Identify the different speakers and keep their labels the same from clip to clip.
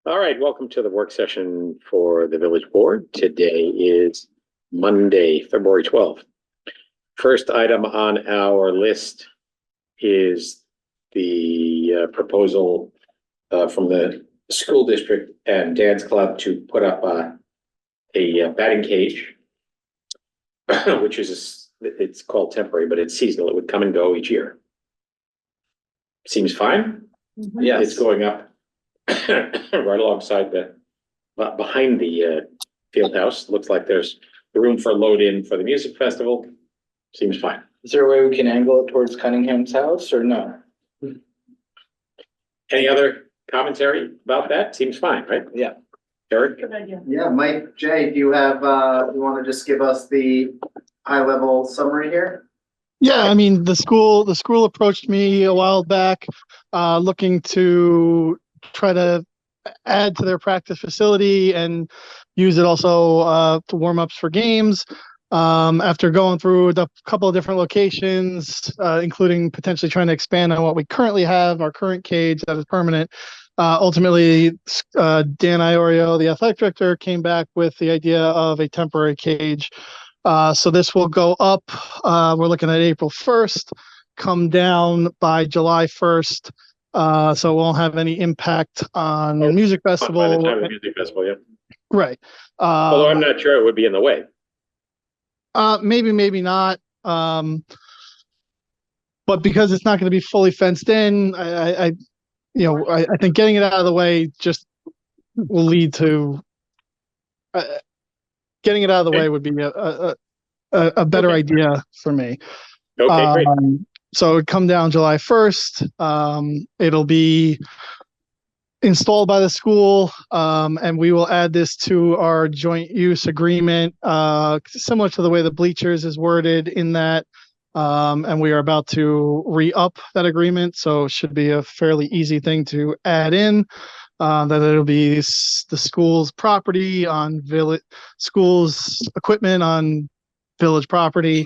Speaker 1: All right, welcome to the work session for the village board. Today is Monday, February 12th. First item on our list is the proposal from the school district and dance club to put up a batting cage, which is, it's called temporary, but it's seasonal. It would come and go each year. Seems fine.
Speaker 2: Mm-hmm.
Speaker 1: Yeah, it's going up right alongside behind the field house. Looks like there's room for load in for the music festival. Seems fine.
Speaker 2: Is there a way we can angle it towards Cunningham's house or no?
Speaker 1: Any other commentary about that? Seems fine, right?
Speaker 2: Yeah.
Speaker 1: Eric?
Speaker 3: Good idea. Yeah, Mike, Jay, do you have, you want to just give us the high level summary here?
Speaker 4: Yeah, I mean, the school approached me a while back, looking to try to add to their practice facility and use it also to warm ups for games. After going through a couple of different locations, including potentially trying to expand on what we currently have, our current cage that is permanent. Ultimately, Dan Iorio, the athletic director, came back with the idea of a temporary cage. So this will go up. We're looking at April 1st, come down by July 1st. So it won't have any impact on the music festival.
Speaker 1: By the time of the music festival, yeah.
Speaker 4: Right.
Speaker 1: Although I'm not sure it would be in the way.
Speaker 4: Maybe not. But because it's not going to be fully fenced in, I think getting it out of the way just will lead to getting it out of the way would be a better idea for me.
Speaker 1: Okay, great.
Speaker 4: So it would come down July 1st. It'll be installed by the school, and we will add this to our joint use agreement, similar to the way the bleachers is worded in that. And we are about to re-up that agreement, so it should be a fairly easy thing to add in. That it'll be the school's property on school's equipment on village property.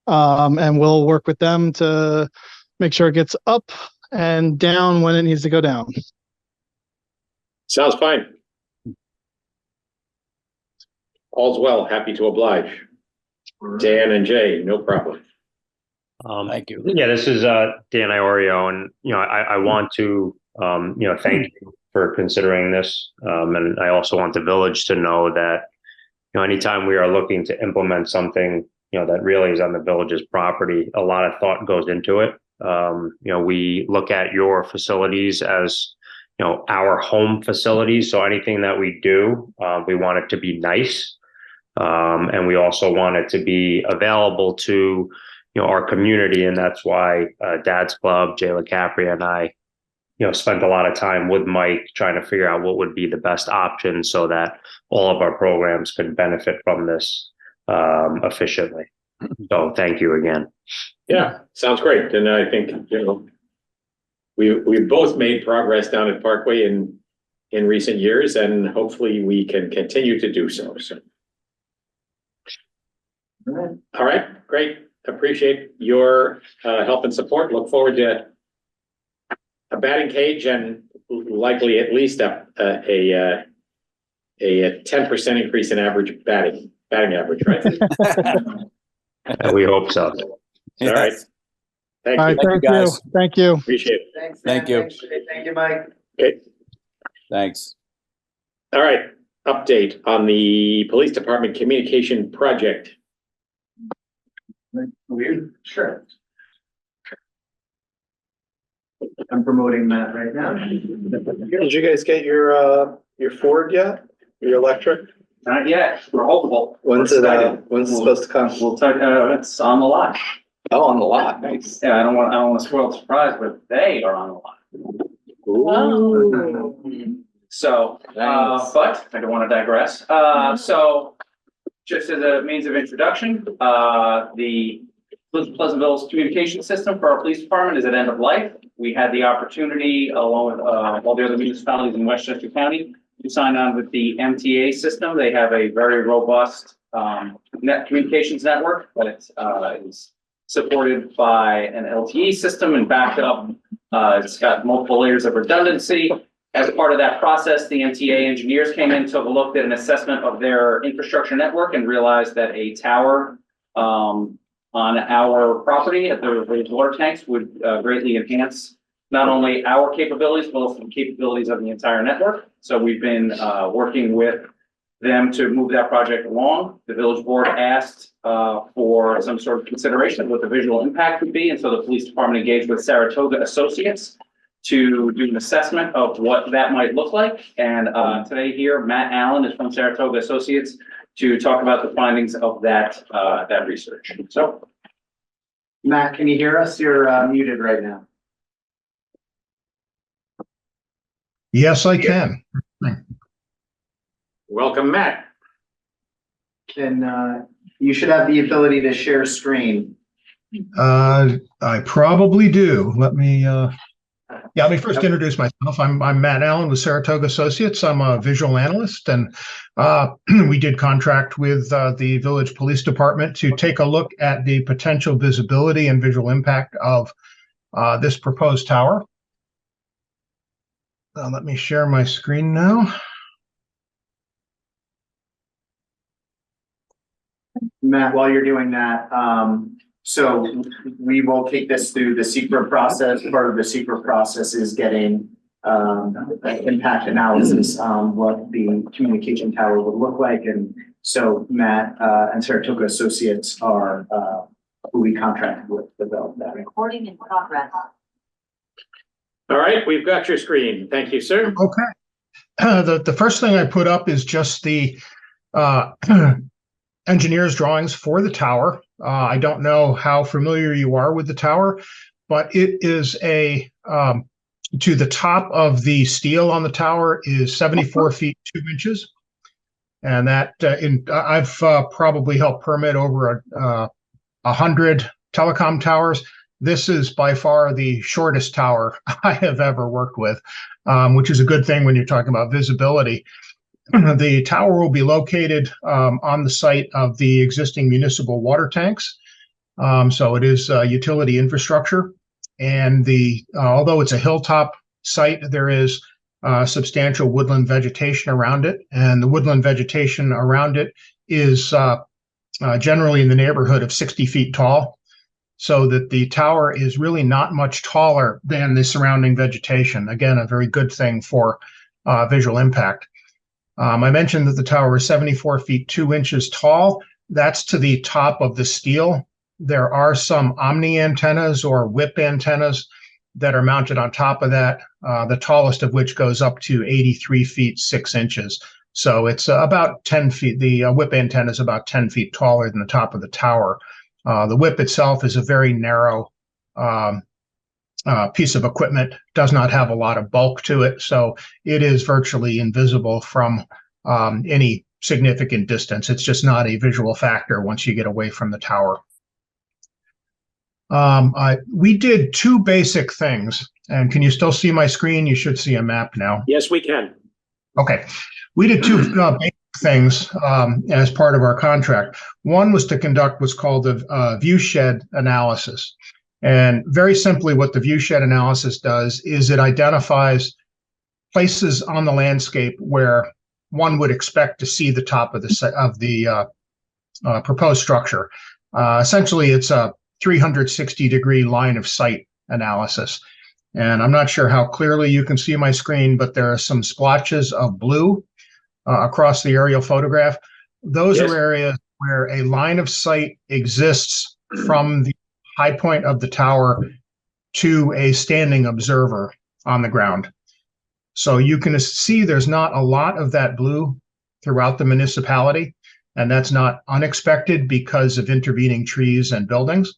Speaker 4: And we'll work with them to make sure it gets up and down when it needs to go down.
Speaker 1: Sounds fine. All's well. Happy to oblige. Dan and Jay, no problem.
Speaker 2: Thank you.
Speaker 5: Yeah, this is Dan Iorio, and I want to thank you for considering this, and I also want the village to know that anytime we are looking to implement something that really is on the village's property, a lot of thought goes into it. We look at your facilities as our home facilities, so anything that we do, we want it to be nice, and we also want it to be available to our community, and that's why Dad's Club, Jay LaCapria, and I spent a lot of time with Mike trying to figure out what would be the best option so that all of our programs could benefit from this efficiently. So thank you again.
Speaker 1: Yeah, sounds great. And I think we've both made progress down at Parkway in recent years, and hopefully we can continue to do so. All right, great. Appreciate your help and support. Look forward to a batting cage and likely at least a 10% increase in average batting average, right?
Speaker 5: We hope so.
Speaker 1: All right. Thank
Speaker 4: All right,
Speaker 1: you.
Speaker 4: thank you,
Speaker 2: guys.
Speaker 4: thank you.
Speaker 1: Appreciate it.
Speaker 3: Thanks.
Speaker 2: Thank you.
Speaker 3: Thank you, Mike.
Speaker 1: Okay.
Speaker 2: Thanks.
Speaker 1: All right. Update on the police department communication project.
Speaker 3: Weird. Sure. I'm promoting that right now.
Speaker 6: Did you guys get your Ford yet? Your electric?
Speaker 7: Not yet. We're hopeful.
Speaker 6: When's it supposed to come?
Speaker 7: We'll talk. It's on the lot.
Speaker 6: Oh, on the lot. Nice.
Speaker 7: Yeah, I don't want to spoil the surprise, but they are on the lot.
Speaker 3: Ooh.
Speaker 7: So,
Speaker 3: Nice.
Speaker 7: but I don't want to digress. So, just as a means of introduction, the Pleasantville's communication system for our police department is at end of life. We had the opportunity, along with all the other municipalities in Westchester County, to sign on with the MTA system. They have a very robust communications network that is supported by an LTE system and backed up. It's got multiple layers of redundancy, As part of that process, the MTA engineers came in, took a look at an assessment of their infrastructure network and realized that a tower on our property at the water tanks would greatly enhance not only our capabilities, but also the capabilities of the entire network. So we've been working with them to move that project along. The village board asked for some sort of consideration of what the visual impact would be. And so the police department engaged with Saratoga Associates to do an assessment of what that might look like. And today here, Matt Allen is from Saratoga Associates to talk about the findings of that research. So,
Speaker 3: Matt, can you hear us? You're muted right now.
Speaker 8: Yes, I can.
Speaker 1: Welcome, Matt.
Speaker 3: And you should have the ability to share screen.
Speaker 8: I probably do. Let me first introduce myself. I'm Matt Allen with Saratoga Associates. I'm a visual analyst, and we did contract with the Village Police Department to take a look at the potential visibility and visual impact of this proposed tower. Let me share my screen now.
Speaker 3: Matt, while you're doing that, so we will take this through the secret process. Part of the secret process is getting impact analysis on what the communication tower would look like. And so Matt and Saratoga Associates are who we contracted with to develop that.
Speaker 9: Recording in progress.
Speaker 1: All right, we've got your screen. Thank you, sir.
Speaker 8: Okay. The first thing I put up is just the engineer's drawings for the tower. I don't know how familiar you are with the tower, but it is to the top of the steel on the tower is 74 feet 2 inches. And that I've probably helped permit over 100 telecom towers. This is by far the shortest tower I have ever worked with, which is a good thing when you're talking about visibility. The tower will be located on the site of the existing municipal water tanks. So it is utility infrastructure. And although it's a hilltop site, there is substantial woodland vegetation around it. And the woodland vegetation around it is generally in the neighborhood of 60 feet tall. So that the tower is really not much taller than the surrounding vegetation. Again, a very good thing for visual impact. I mentioned that the tower is 74 feet 2 inches tall. That's to the top of the steel. There are some omni antennas or whip antennas that are mounted on top of that, the tallest of which goes up to 83 feet 6 inches. So it's about 10 feet. The whip antenna is about 10 feet taller than the top of the tower. The whip itself is a very narrow piece of equipment, does not have a lot of bulk to it, so it is virtually invisible from any significant distance. It's just not a visual factor once you get away from the tower. We did two basic things, and can you still see my screen? You should see a map now.
Speaker 1: Yes, we can.
Speaker 8: Okay. We did two basic things as part of our contract. One was to conduct what's called a viewshed analysis. And very simply, what the viewshed analysis does is it identifies places on the landscape where one would expect to see the top of the proposed structure. Essentially, it's a 360-degree line of sight analysis. And I'm not sure how clearly you can see my screen, but there are some splotches of blue across the aerial photograph. Those are areas where a line of sight exists from the high point of the tower to a standing observer on the ground. So you can see there's not a lot of that blue throughout the municipality, and that's not unexpected because of intervening trees and buildings.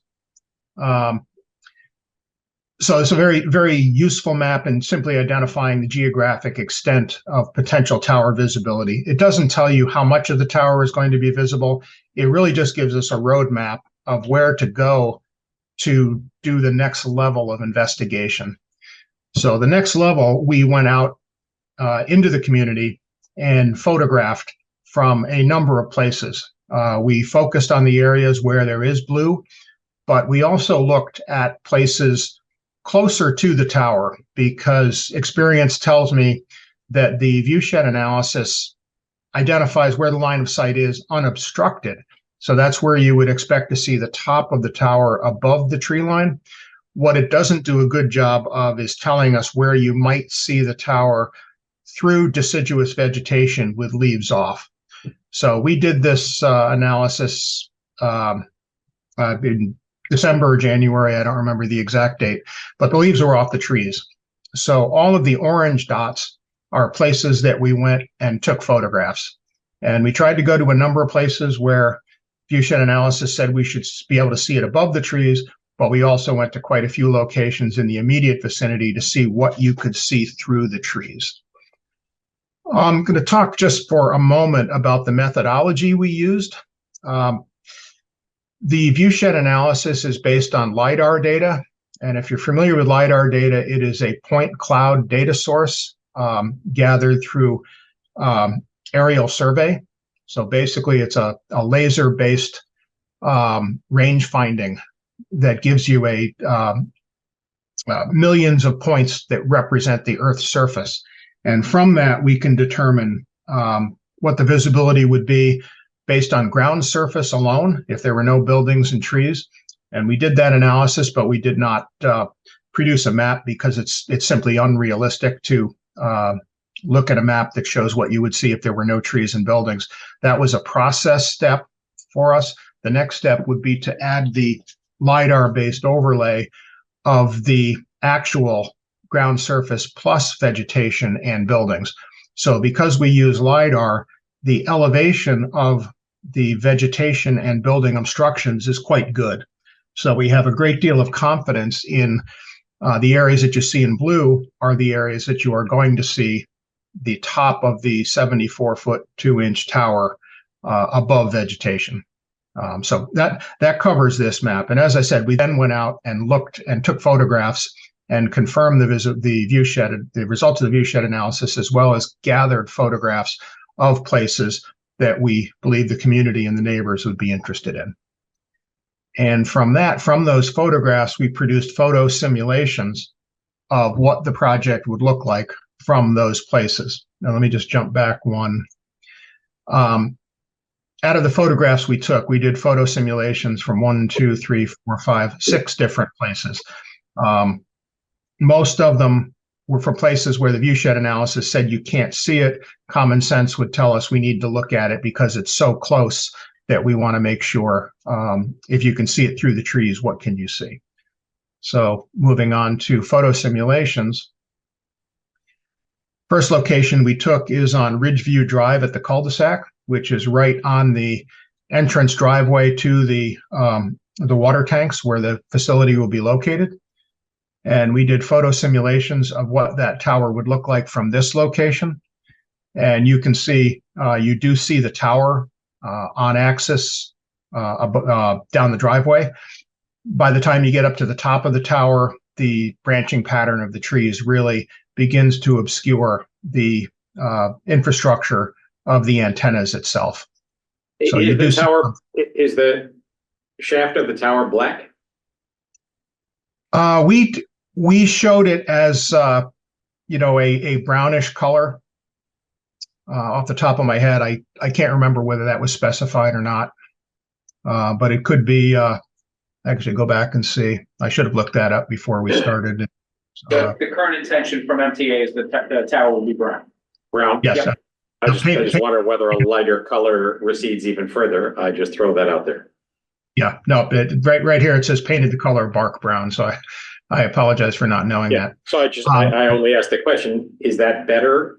Speaker 8: So it's a very, very useful map in simply identifying the geographic extent of potential tower visibility. It doesn't tell you how much of the tower is going to be visible. It really just gives us a roadmap of where to go to do the next level of investigation. So the next level, we went out into the community and photographed from a number of places. We focused on the areas where there is blue, but we also looked at places closer to the tower because experience tells me that the view shed analysis identifies where the line of sight is unobstructed. So that's where you would expect to see the top of the tower above the tree line. What it doesn't do a good job of is telling us where you might see the tower through deciduous vegetation with leaves off. So we did this analysis in December or January, I don't remember the exact date, but the leaves were off the trees. So all of the orange dots are places that we went and took photographs. And we tried to go to a number of places where viewshed analysis said we should be able to see it above the trees, but we also went to quite a few locations in the immediate vicinity to see what you could see through the trees. I'm going to talk just for a moment about the methodology we used. The viewshed analysis is based on LiDAR data. And if you're familiar with LiDAR data, it is a point cloud data source gathered through aerial survey. So basically, it's a laser-based range finding that gives you millions of points that represent the Earth's surface. And from that, we can determine what the visibility would be based on ground surface alone, if there were no buildings and trees. And we did that analysis, but we did not produce a map because it's simply unrealistic to look at a map that shows what you would see if there were no trees and buildings. That was a process step for us. The next step would be to add the LiDAR-based overlay of the actual ground surface plus vegetation and buildings. So because we use LiDAR, the elevation of the vegetation and building obstructions is quite good. So we have a great deal of confidence in the areas that you see in blue are the areas that you are going to see the top of the 74-foot 2-inch tower above vegetation. So that covers this map. And as I said, we then went out and looked and took photographs and confirmed the results of the viewshed analysis, as well as gathered photographs of places that we believe the community and the neighbors would be interested in. And from those photographs, we produced photo simulations of what the project would look like from those places. Now, let me just jump back one. Out of the photographs we took, we did photo simulations from 1, 2, 3, 4, 5, 6 different places. Most of them were for places where the viewshed analysis said you can't see it. Common sense would tell us we need to look at it because it's so close that we want to make sure if you can see it through the trees, what can you see? So moving on to photo simulations. First location we took is on Ridgeview Drive at the cul-de-sac, which is right on the entrance driveway to the water tanks where the facility will be located. And we did photo simulations of what that tower would look like from this location. And you can see, you do see the tower on axis down the driveway. By the time you get up to the top of the tower, the branching pattern of the trees really begins to obscure the infrastructure of the antennas itself. So
Speaker 1: is the shaft of the tower black?
Speaker 8: We showed it as a brownish color. Off the top of my head, I can't remember whether that was specified or not, but it could be. Actually, go back and see. I should have looked that up before we started.
Speaker 7: The current intention from MTA is that the tower will be brown.
Speaker 1: Brown?
Speaker 8: Yes.
Speaker 7: Yep.
Speaker 1: I just wonder whether a lighter color recedes even further. I just throw that out there.
Speaker 8: Yeah, no, right here it says painted the color bark brown. So I apologize for not knowing that.
Speaker 1: So I only asked the question, is that better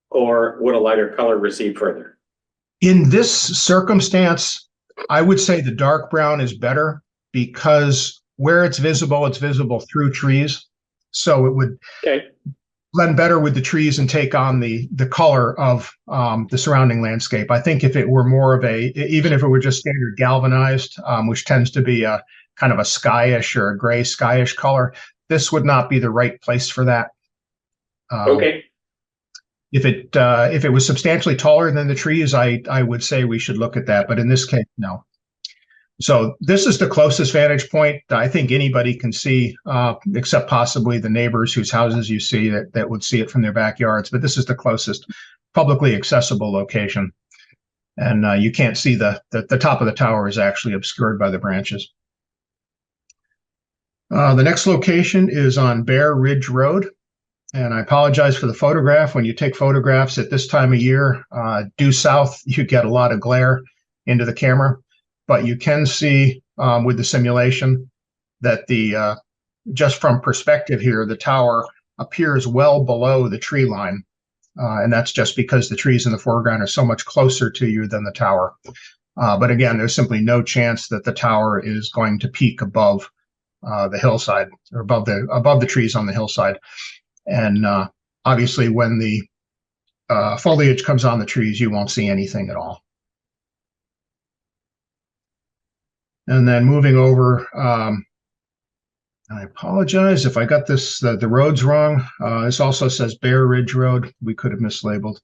Speaker 1: or would a lighter color recede further?
Speaker 8: In this circumstance, I would say the dark brown is better because where it's visible through trees. So it would blend better with the trees and take on the color of the surrounding landscape. I think if it were more of even if it were just standard galvanized, which tends to be a kind of a skyish or a gray skyish color, this would not be the right place for that. If it was substantially taller than the trees, I would say we should look at that. But in this case, no. So this is the closest vantage point I think anybody can see, except possibly the neighbors whose houses you see that would see it from their backyards. But this is the closest publicly accessible location. And you can't see the top of the tower is actually obscured by the branches. The next location is on Bear Ridge Road. And I apologize for the photograph. When you take photographs at this time of year, due south, you get a lot of glare into the camera. But you can see with the simulation that just from perspective here, the tower appears well below the tree line. And that's just because the trees in the foreground are so much closer to you than the tower. But again, there's simply no chance that the tower is going to peak above the hillside or above the trees on the hillside. And obviously when the foliage comes on the trees, you won't see anything at all. And then moving over, I apologize if I got the roads wrong. This also says Bear Ridge Road. We could have mislabeled.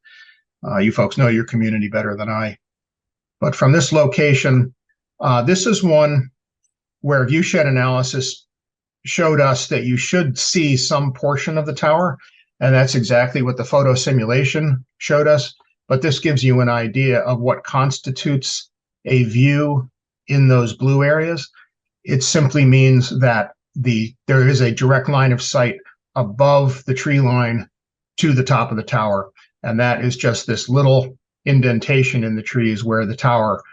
Speaker 8: You folks know your community better than I. But from this location, this is one where viewshed analysis showed us that you should see some portion of the tower. And that's exactly what the photo simulation showed us. But this gives you an idea of what constitutes a view in those blue areas. It simply means that there is a direct line of sight above the tree line to the top of the tower. And that is just this little indentation in the trees where the tower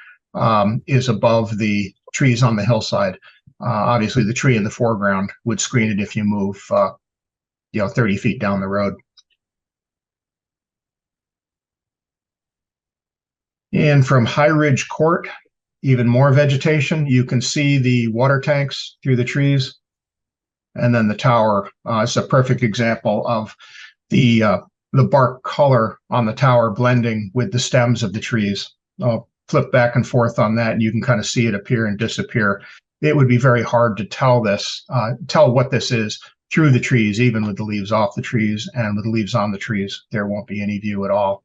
Speaker 8: is above the trees on the hillside. Obviously, the tree in the foreground would screen it if you move 30 feet down the road. And from High Ridge Court, even more vegetation. You can see the water tanks through the trees. And then the tower is a perfect example of the bark color on the tower blending with the stems of the trees. I'll flip back and forth on that, and you can kind of see it appear and disappear. It would be very hard to tell what this is through the trees, even with the leaves off the trees, and with the leaves on the trees, there won't be any view at all.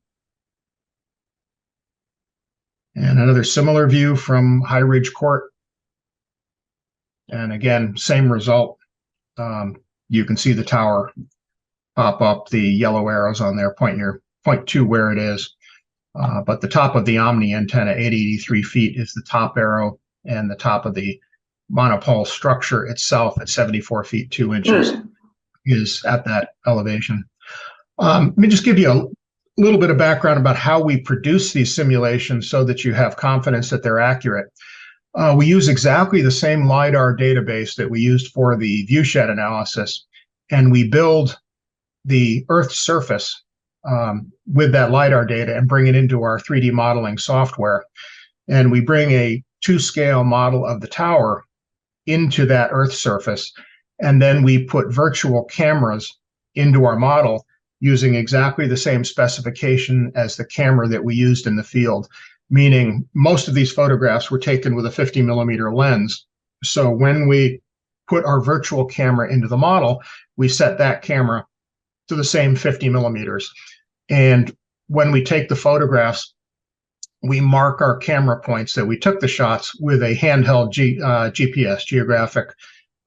Speaker 8: And another similar view from High Ridge Court. And again, same result. You can see the tower pop up, the yellow arrows on there point to where it is. But the top of the Omni antenna, 883 feet, is the top arrow, and the top of the monopole structure itself at 74 feet 2 inches is at that elevation. Let me just give you a little bit of background about how we produce these simulations so that you have confidence that they're accurate. We use exactly the same LiDAR database that we used for the viewshed analysis, and we build the Earth's surface with that LiDAR data and bring it into our 3D modeling software. And we bring a 2-scale model of the tower into that Earth surface, and then we put virtual cameras into our model using exactly the same specification as the camera that we used in the field, meaning most of these photographs were taken with a 50mm lens. So when we put our virtual camera into the model, we set that camera to the same 50mm. And when we take the photographs, we mark our camera points that we took the shots with a handheld GPS, geographic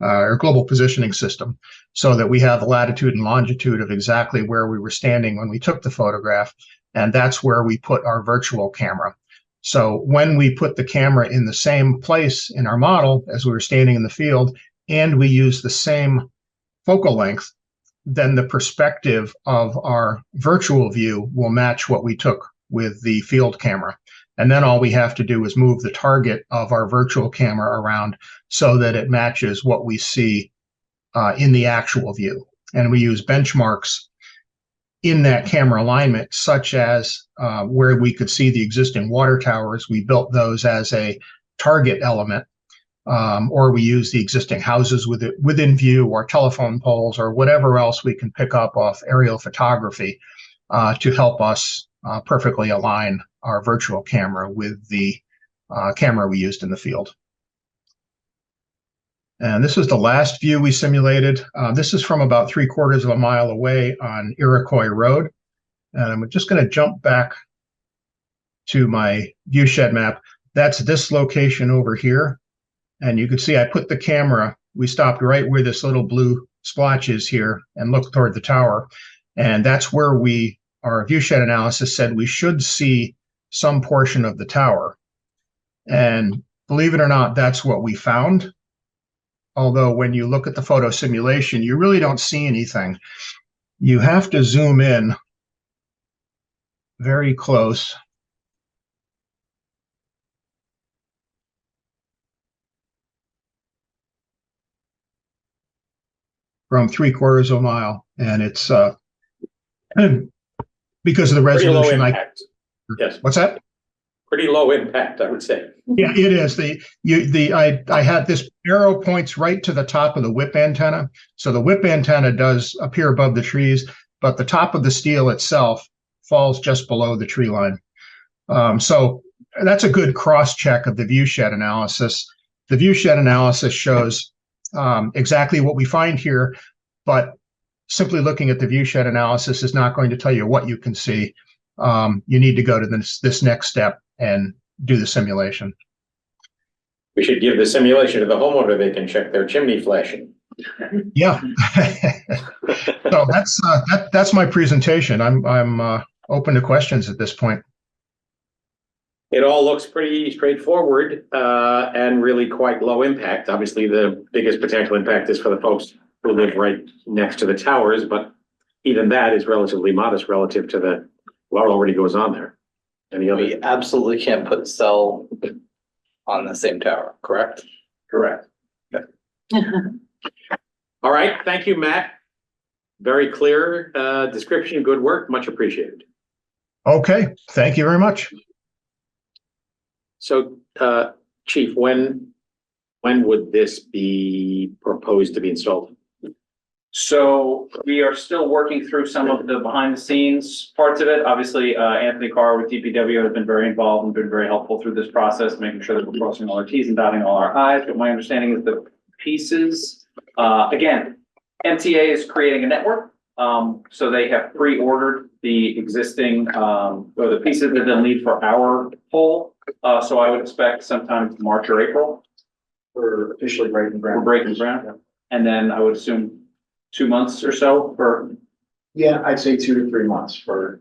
Speaker 8: or global positioning system, so that we have the latitude and longitude of exactly where we were standing when we took the photograph. And that's where we put our virtual camera. So when we put the camera in the same place in our model as we were standing in the field, and we use the same focal length, then the perspective of our virtual view will match what we took with the field camera. And then all we have to do is move the target of our virtual camera around so that it matches what we see in the actual view. And we use benchmarks in that camera alignment, such as where we could see the existing water towers. We built those as a target element, or we use the existing houses within view, or telephone poles, or whatever else we can pick up off aerial photography to help us perfectly align our virtual camera with the camera we used in the field. And this is the last view we simulated. This is from about 3/4 of a mile away on Iroquois Road. And I'm just going to jump back to my viewshed map. That's this location over here. And you can see I put the camera, we stopped right where this little blue splotch is here and looked toward the tower. And that's where our view shed analysis said we should see some portion of the tower. And believe it or not, that's what we found. Although when you look at the photo simulation, you really don't see anything. You have to zoom in very close. From 3/4 of a mile, and it's because of the
Speaker 1: Pretty low
Speaker 8: resolution.
Speaker 1: impact. Yes,
Speaker 8: What's that?
Speaker 1: pretty low impact, I would say.
Speaker 8: Yeah, it is. I had this arrow points right to the top of the whip antenna. So the whip antenna does appear above the trees, but the top of the steel itself falls just below the tree line. So that's a good cross check of the view shed analysis. The view shed analysis shows exactly what we find here, but simply looking at the view shed analysis is not going to tell you what you can see. You need to go to this next step and do the simulation.
Speaker 1: We should give the simulation to the homeowner. They can check their chimney flashing.
Speaker 8: Yeah. So that's my presentation. I'm open to questions at this point.
Speaker 1: It all looks pretty straightforward and really quite low impact. Obviously, the biggest potential impact is for the folks who live right next to the towers, but even that is relatively modest relative to what already goes on there. Any other?
Speaker 2: We absolutely can't put cell on the same tower, correct?
Speaker 7: Correct.
Speaker 1: All right, thank you, Matt. Very clear description, good work, much appreciated.
Speaker 8: Okay, thank you very much.
Speaker 1: So, Chief, when would this be proposed to be installed?
Speaker 7: So we are still working through some of the behind the scenes parts of it. Obviously, Anthony Carr with DPW has been very involved and been very helpful through this process, making sure that we're crossing all our T's and dotting all our I's. But my understanding is the pieces, again, MTA is creating a network. So they have pre-ordered the existing, or the pieces that they'll need for our pole. So I would expect sometime March or April.
Speaker 3: We're officially breaking
Speaker 7: We're
Speaker 3: ground.
Speaker 7: breaking ground. And then I would assume 2 months or so for,
Speaker 3: Yeah, I'd say 2 to 3 months for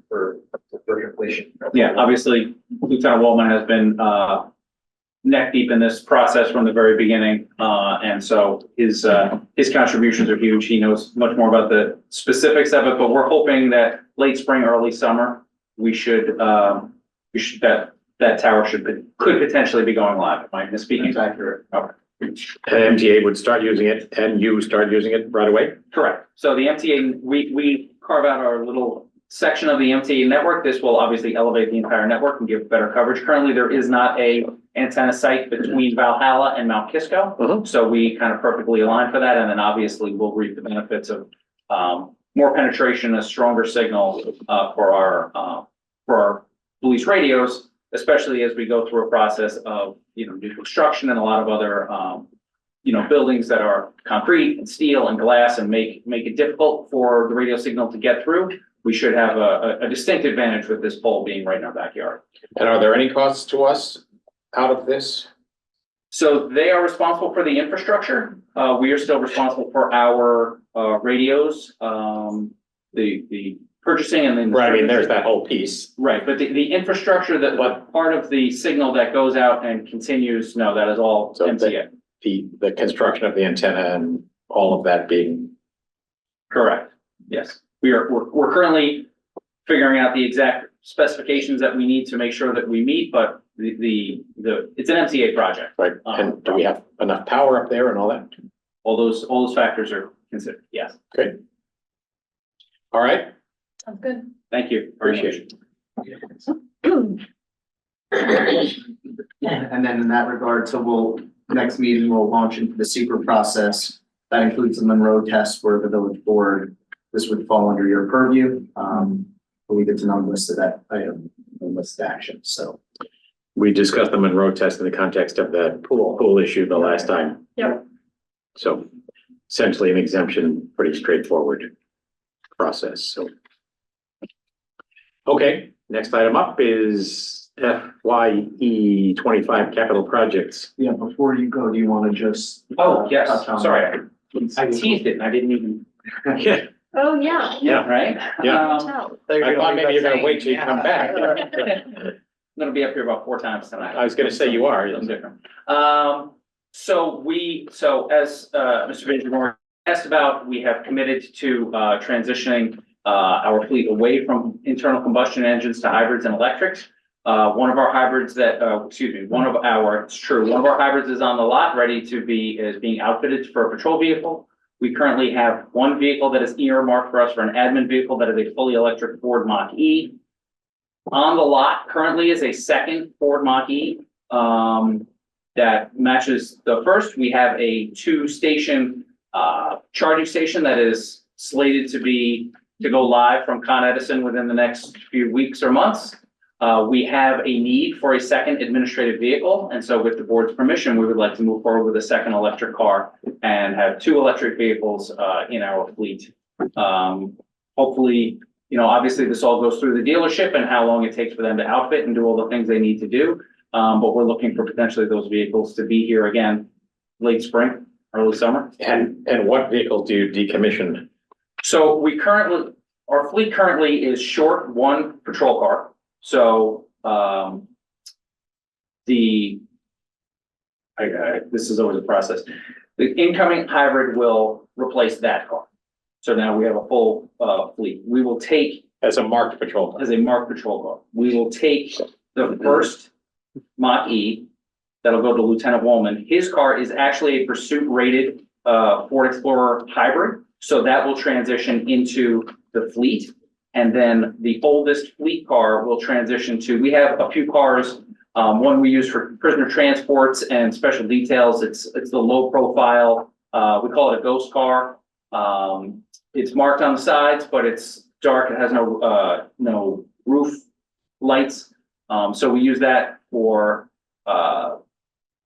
Speaker 3: completion.
Speaker 7: yeah, obviously Lieutenant Waldman has been, neck deep in this process from the very beginning. And so his contributions are huge. He knows much more about the specifics of it, but we're hoping that late spring, early summer, that tower could potentially be going live. Am I misspeaking?
Speaker 3: That's accurate.
Speaker 7: Okay.
Speaker 1: And MTA would start using it and you start using it right away?
Speaker 7: Correct. So the MTA, we carve out our little section of the MTA network. This will obviously elevate the entire network and give better coverage. Currently, there is not a antenna site between Valhalla and Mount Kisco. So we kind of perfectly align for that. And then obviously we'll reap the benefits of more penetration, a stronger signal for our police radios, especially as we go through a process of, new construction and a lot of other, buildings that are concrete and steel and glass and make it difficult for the radio signal to get through. We should have a distinct advantage with this pole being right in our backyard.
Speaker 1: And are there any costs to us out of this?
Speaker 7: So they are responsible for the infrastructure. We are still responsible for our radios, the purchasing and then.
Speaker 1: Right, I mean, there's that whole piece.
Speaker 7: Right, but the infrastructure that, what part of the signal that goes out and continues, no, that is all
Speaker 1: So
Speaker 7: MTA.
Speaker 1: The construction of the antenna and all of that being.
Speaker 7: Correct, yes. We're currently figuring out the exact specifications that we need to make sure that we meet, but it's an MTA project.
Speaker 1: Right, and do we have enough power up there and all that?
Speaker 7: All those factors are considered, yes.
Speaker 1: Okay. All right,
Speaker 9: Sounds good.
Speaker 7: Thank you.
Speaker 1: appreciate it.
Speaker 3: And then in that regard, so next meeting, we'll launch into the secret process. That includes the Monroe test for the village board. This would fall under your purview. But we get to non-listed that item, non-listed action, so.
Speaker 1: We discussed the Monroe test in the context of the pool issue the last time.
Speaker 9: Yep.
Speaker 1: So essentially an exemption, pretty straightforward process, so. Okay, next item up is FYE 25 capital projects.
Speaker 3: Yeah, before you go, do you want to just?
Speaker 7: Oh, yes,
Speaker 3: touch on-
Speaker 7: sorry, I teased it and I didn't even,
Speaker 1: Yeah,
Speaker 9: Oh, yeah.
Speaker 1: yeah.
Speaker 7: right?
Speaker 1: Yeah.
Speaker 7: Um,
Speaker 1: I thought maybe you're gonna wait till you come back.
Speaker 7: I'm gonna be up here about 4 times tonight.
Speaker 1: I was gonna say you are.
Speaker 7: Something different. So as Mr. Benjamin asked about, we have committed to transitioning our fleet away from internal combustion engines to hybrids and electrics. One of our hybrids one of our hybrids is on the lot, ready to is being outfitted for a patrol vehicle. We currently have one vehicle that is earmarked for us for an admin vehicle that is a fully electric Ford Mach-E. On the lot currently is a second Ford Mach-E that matches the first. We have a 2-station charging station that is slated to go live from Con Edison within the next few weeks or months. We have a need for a second administrative vehicle, and so with the board's permission, we would like to move forward with a second electric car and have 2 electric vehicles in our fleet. Hopefully, obviously this all goes through the dealership and how long it takes for them to outfit and do all the things they need to do. But we're looking for potentially those vehicles to be here again, late spring, early summer.
Speaker 1: And what vehicles do you decommission?
Speaker 7: So our fleet currently is short 1 patrol car. So, this is always a process. The incoming hybrid will replace that car. So now we have a full, fleet. We will take,
Speaker 1: As a marked patrol car.
Speaker 7: as a marked patrol car, we will take the first Mach-E that'll go to Lieutenant Woolman. His car is actually a pursuit rated, Ford Explorer hybrid. So that will transition into the fleet. And then the oldest fleet car will transition we have a few cars. One we use for prisoner transports and special details. It's the low profile, we call it a ghost car. It's marked on the sides, but it's dark. It has no roof lights. So we use that for,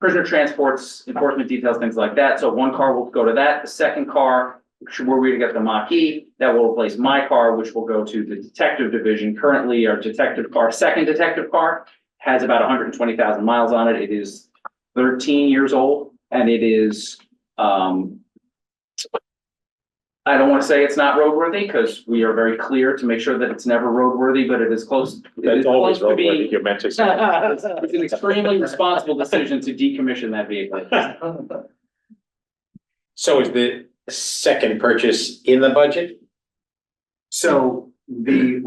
Speaker 7: prisoner transports, enforcement details, things like that. So 1 car will go to that. The second car, where we get the Mach-E, that will replace my car, which will go to the detective division. Currently, our second detective car has about 120,000 miles on it. It is 13 years old, and it is, I don't want to say it's not roadworthy, because we are very clear to make sure that it's never roadworthy, but it is close. It is
Speaker 1: That's always
Speaker 7: close to
Speaker 1: roadworthy,
Speaker 7: being.
Speaker 1: you meant to say.
Speaker 7: It's an extremely responsible decision to decommission that vehicle.
Speaker 1: So is the second purchase in the budget?
Speaker 3: So the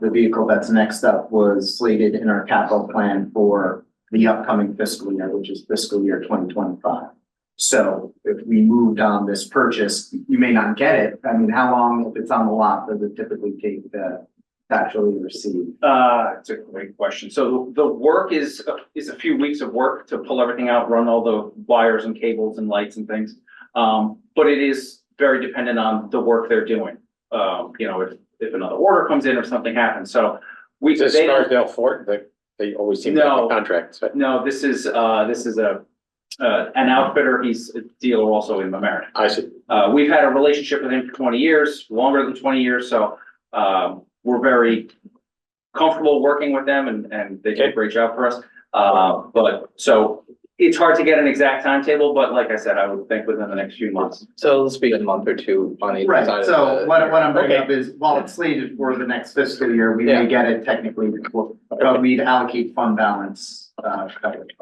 Speaker 3: vehicle that's next up was slated in our capital plan for the upcoming fiscal year, which is fiscal year 2025. So if we moved on this purchase, you may not get it. I mean, how long, if it's on the lot, does it typically take to actually receive?
Speaker 7: It's a great question. So the work is a few weeks of work to pull everything out, run all the wires and cables and lights and things. But it is very dependent on the work they're doing. If another order comes in or something happens, so
Speaker 1: Is this Scarsdale Ford? They always seem to have a contract. So
Speaker 7: No, this is an outfitter. He's a dealer also in Mamaroneck.
Speaker 1: I see.
Speaker 7: We've had a relationship with him for 20 years, longer than 20 years, so, we're very comfortable working with them and they do a great job for us. So it's hard to get an exact timetable, but like I said, I would think within the next few months.
Speaker 2: So let's be a month or 2 on either
Speaker 3: Right,
Speaker 2: side.
Speaker 3: so what I'm bringing
Speaker 1: Okay.
Speaker 3: up is, while it's slated for the next fiscal year, we may get it technically before, but we'd allocate fund balance, coverage.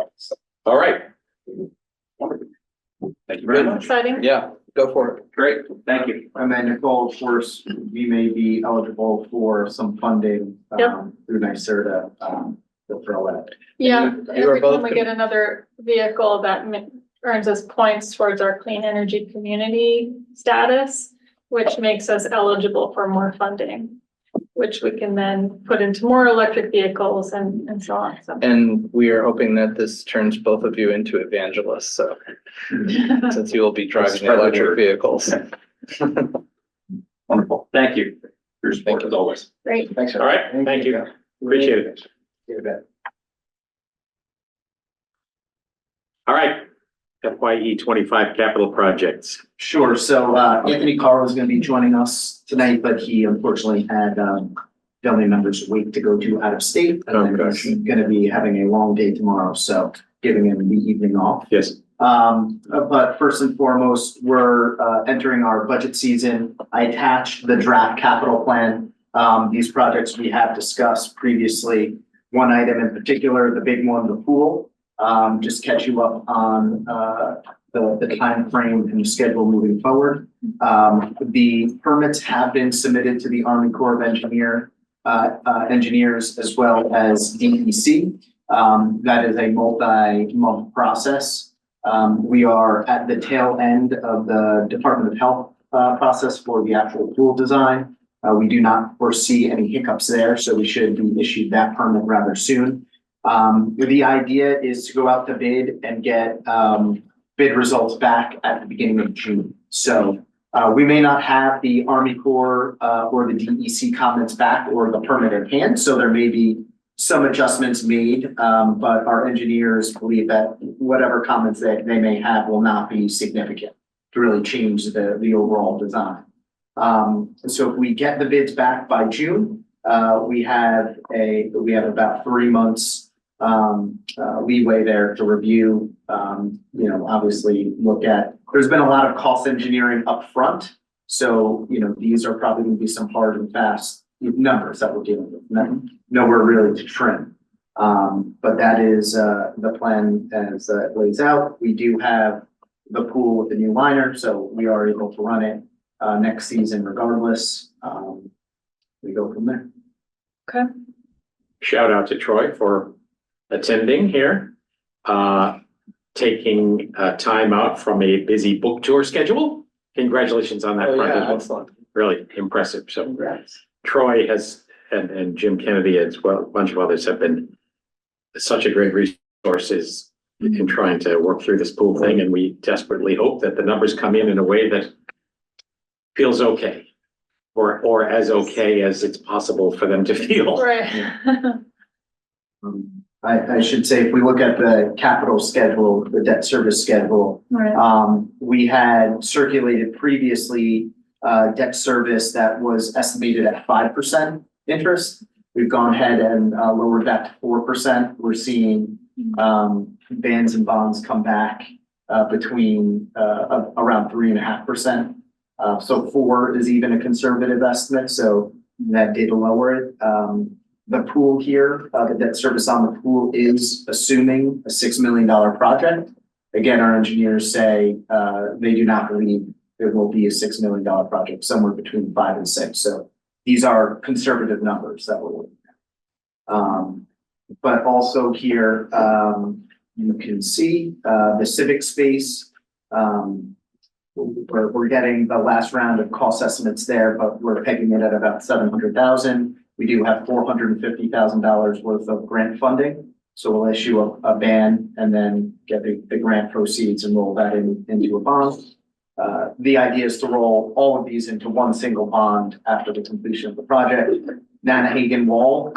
Speaker 1: All right.
Speaker 7: Thank you very much.
Speaker 9: Exciting.
Speaker 2: Yeah, go for it.
Speaker 7: Great, thank you.
Speaker 3: And then Nicole, of course, we may be eligible for some funding,
Speaker 9: Yep.
Speaker 3: through NYSERDA, to throw at.
Speaker 9: Yeah,
Speaker 2: You-
Speaker 9: and
Speaker 2: you are
Speaker 9: every time
Speaker 2: both
Speaker 9: we
Speaker 2: con-
Speaker 9: get another vehicle that earns us points towards our clean energy community status, which makes us eligible for more funding, which we can then put into more electric vehicles and so on, so.
Speaker 2: And we are hoping that this turns both of you into evangelists, so since you will be driving
Speaker 1: Spread the
Speaker 2: electric
Speaker 1: word.
Speaker 2: vehicles.
Speaker 7: Wonderful, thank you. Your support as always.
Speaker 9: Great.
Speaker 3: Thanks.
Speaker 1: All right. Thank you. Appreciate it.
Speaker 3: You bet.
Speaker 1: All right. FYE 25 capital projects.
Speaker 3: Sure, so Anthony Carl is gonna be joining us tonight, but he unfortunately had family members wait to go to out of state.
Speaker 1: Oh,
Speaker 3: And then
Speaker 1: gosh.
Speaker 3: he's gonna be having a long day tomorrow, so giving him the evening off.
Speaker 1: Yes.
Speaker 3: But first and foremost, we're entering our budget season. I attached the draft capital plan. These projects we have discussed previously. One item in particular, the big one, the pool. Just catch you up on the time frame and schedule moving forward. The permits have been submitted to the Army Corps of Engineers as well as DEC. That is a multi-month process. We are at the tail end of the Department of Health process for the actual pool design. We do not foresee any hiccups there, so we should be issued that permit rather soon. The idea is to go out to bid and get bid results back at the beginning of June. So we may not have the Army Corps or the DEC comments back or the permit at hand, so there may be some adjustments made, but our engineers believe that whatever comments that they may have will not be significant to really change the overall design. So if we get the bids back by June, we have about 3 months leeway there to review, obviously look at, there's been a lot of cost engineering up front. So, these are probably going to be some hard and fast numbers that we're dealing with. Nowhere really to trim. But that is the plan as it lays out. We do have the pool with the new liner, so we are able to run it next season regardless. We go from there.
Speaker 9: Okay.
Speaker 1: Shout out to Troy for attending here, taking time out from a busy book tour schedule. Congratulations on that
Speaker 2: Oh,
Speaker 1: front as
Speaker 2: yeah,
Speaker 1: well.
Speaker 2: excellent.
Speaker 1: Really impressive. So
Speaker 2: Congrats.
Speaker 1: Troy has, and Jim Kennedy as well, a bunch of others have been such a great resources in trying to work through this pool thing. And we desperately hope that the numbers come in a way that feels okay, or as okay as it's possible for them to feel.
Speaker 9: Right.
Speaker 3: I should say, if we look at the capital schedule, the debt service schedule,
Speaker 9: Right.
Speaker 3: we had circulated previously debt service that was estimated at 5% interest. We've gone ahead and lowered that to 4%. We're seeing bands and bonds come back between around 3.5%. So 4 is even a conservative estimate, so that did lower it. The pool here, the debt service on the pool is assuming a $6 million project. Again, our engineers say they do not believe there will be a $6 million project, somewhere between 5 and 6. So these are conservative numbers that we're looking at. But also here, you can see the civic space. We're getting the last round of cost estimates there, but we're pegging it at about 700,000. We do have $450,000 worth of grant funding. So we'll issue a ban and then get the grant proceeds and roll that into a bond. The idea is to roll all of these into one single bond after the completion of the project. Nanahagan Wall,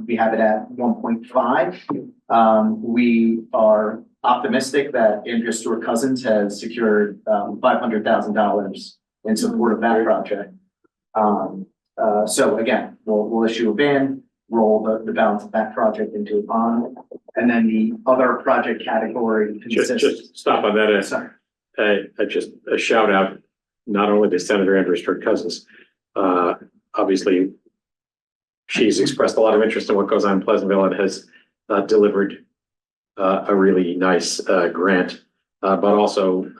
Speaker 3: we have it at 1.5. We are optimistic that Andrea Stewart Cousins has secured $500,000 in support of that project. So again, we'll issue a ban, roll the balance of that project into a bond, and then the other project category consists.
Speaker 1: Just stop on that.
Speaker 3: Sorry.
Speaker 1: Just a shout out, not only to Senator Andrea Stewart Cousins, obviously she's expressed a lot of interest in what goes on in Pleasantville and has delivered a really nice grant. But also,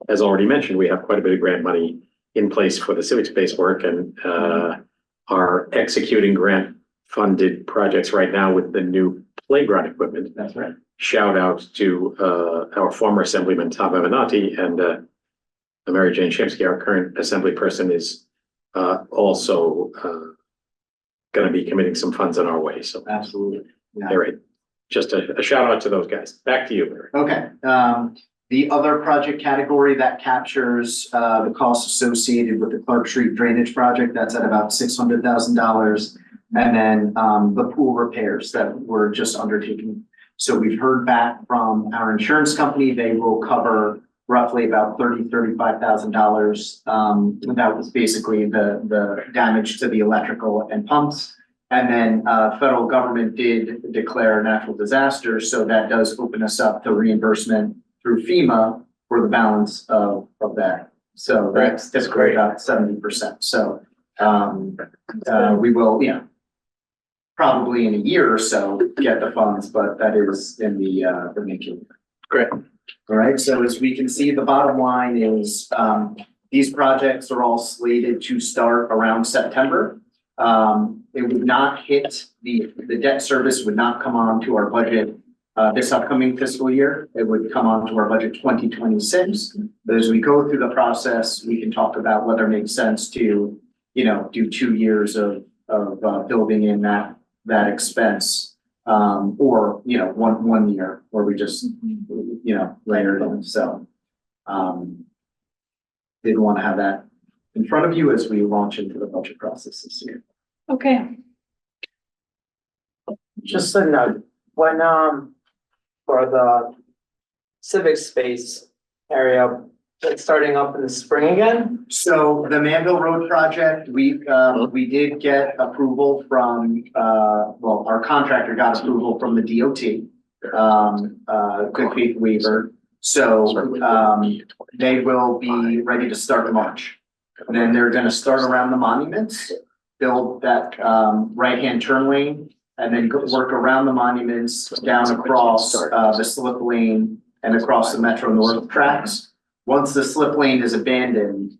Speaker 1: as already mentioned, we have quite a bit of grant money in place for the civic space work and are executing grant funded projects right now with the new playground equipment.
Speaker 3: That's right.
Speaker 1: Shout out to our former Assemblyman Tom Avenatti and Mary Jane Shimsky, our current Assembly person, is also going to be committing some funds in our way. So
Speaker 3: Absolutely. Yeah.
Speaker 1: all right, just a shout out to those guys. Back to you, Barry.
Speaker 3: Okay, the other project category that captures the costs associated with the Clark Street Drainage Project, that's at about $600,000. And then the pool repairs that we're just undertaking. So we've heard back from our insurance company, they will cover roughly about $35,000. That was basically the damage to the electrical and pumps. And then, federal government did declare a natural disaster, so that does open us up to reimbursement through FEMA for the balance of that. So that's typically about 70%. So, we will, probably in a year or so get the funds, but that is in the making.
Speaker 2: Great.
Speaker 3: All right, so as we can see, the bottom line is, these projects are all slated to start around September. It would not hit the debt service would not come on to our budget, this upcoming fiscal year. It would come on to our budget 2026. But as we go through the process, we can talk about whether it makes sense to, do 2 years of building in that expense. Or, one year where we just, layer it in. So, didn't want to have that in front of you as we launch into the budget process this year.
Speaker 9: Okay,
Speaker 10: Just a note, when, for the civic space area, it's starting up in the spring again?
Speaker 3: So the Manville Road project, we did get approval from, our contractor got approval from the DOT, good faith waiver. So, they will be ready to start in March. And then they're gonna start around the monuments, build that, right-hand turn lane, and then work around the monuments, down across, the slip lane and across the Metro North tracks. Once the slip lane is abandoned,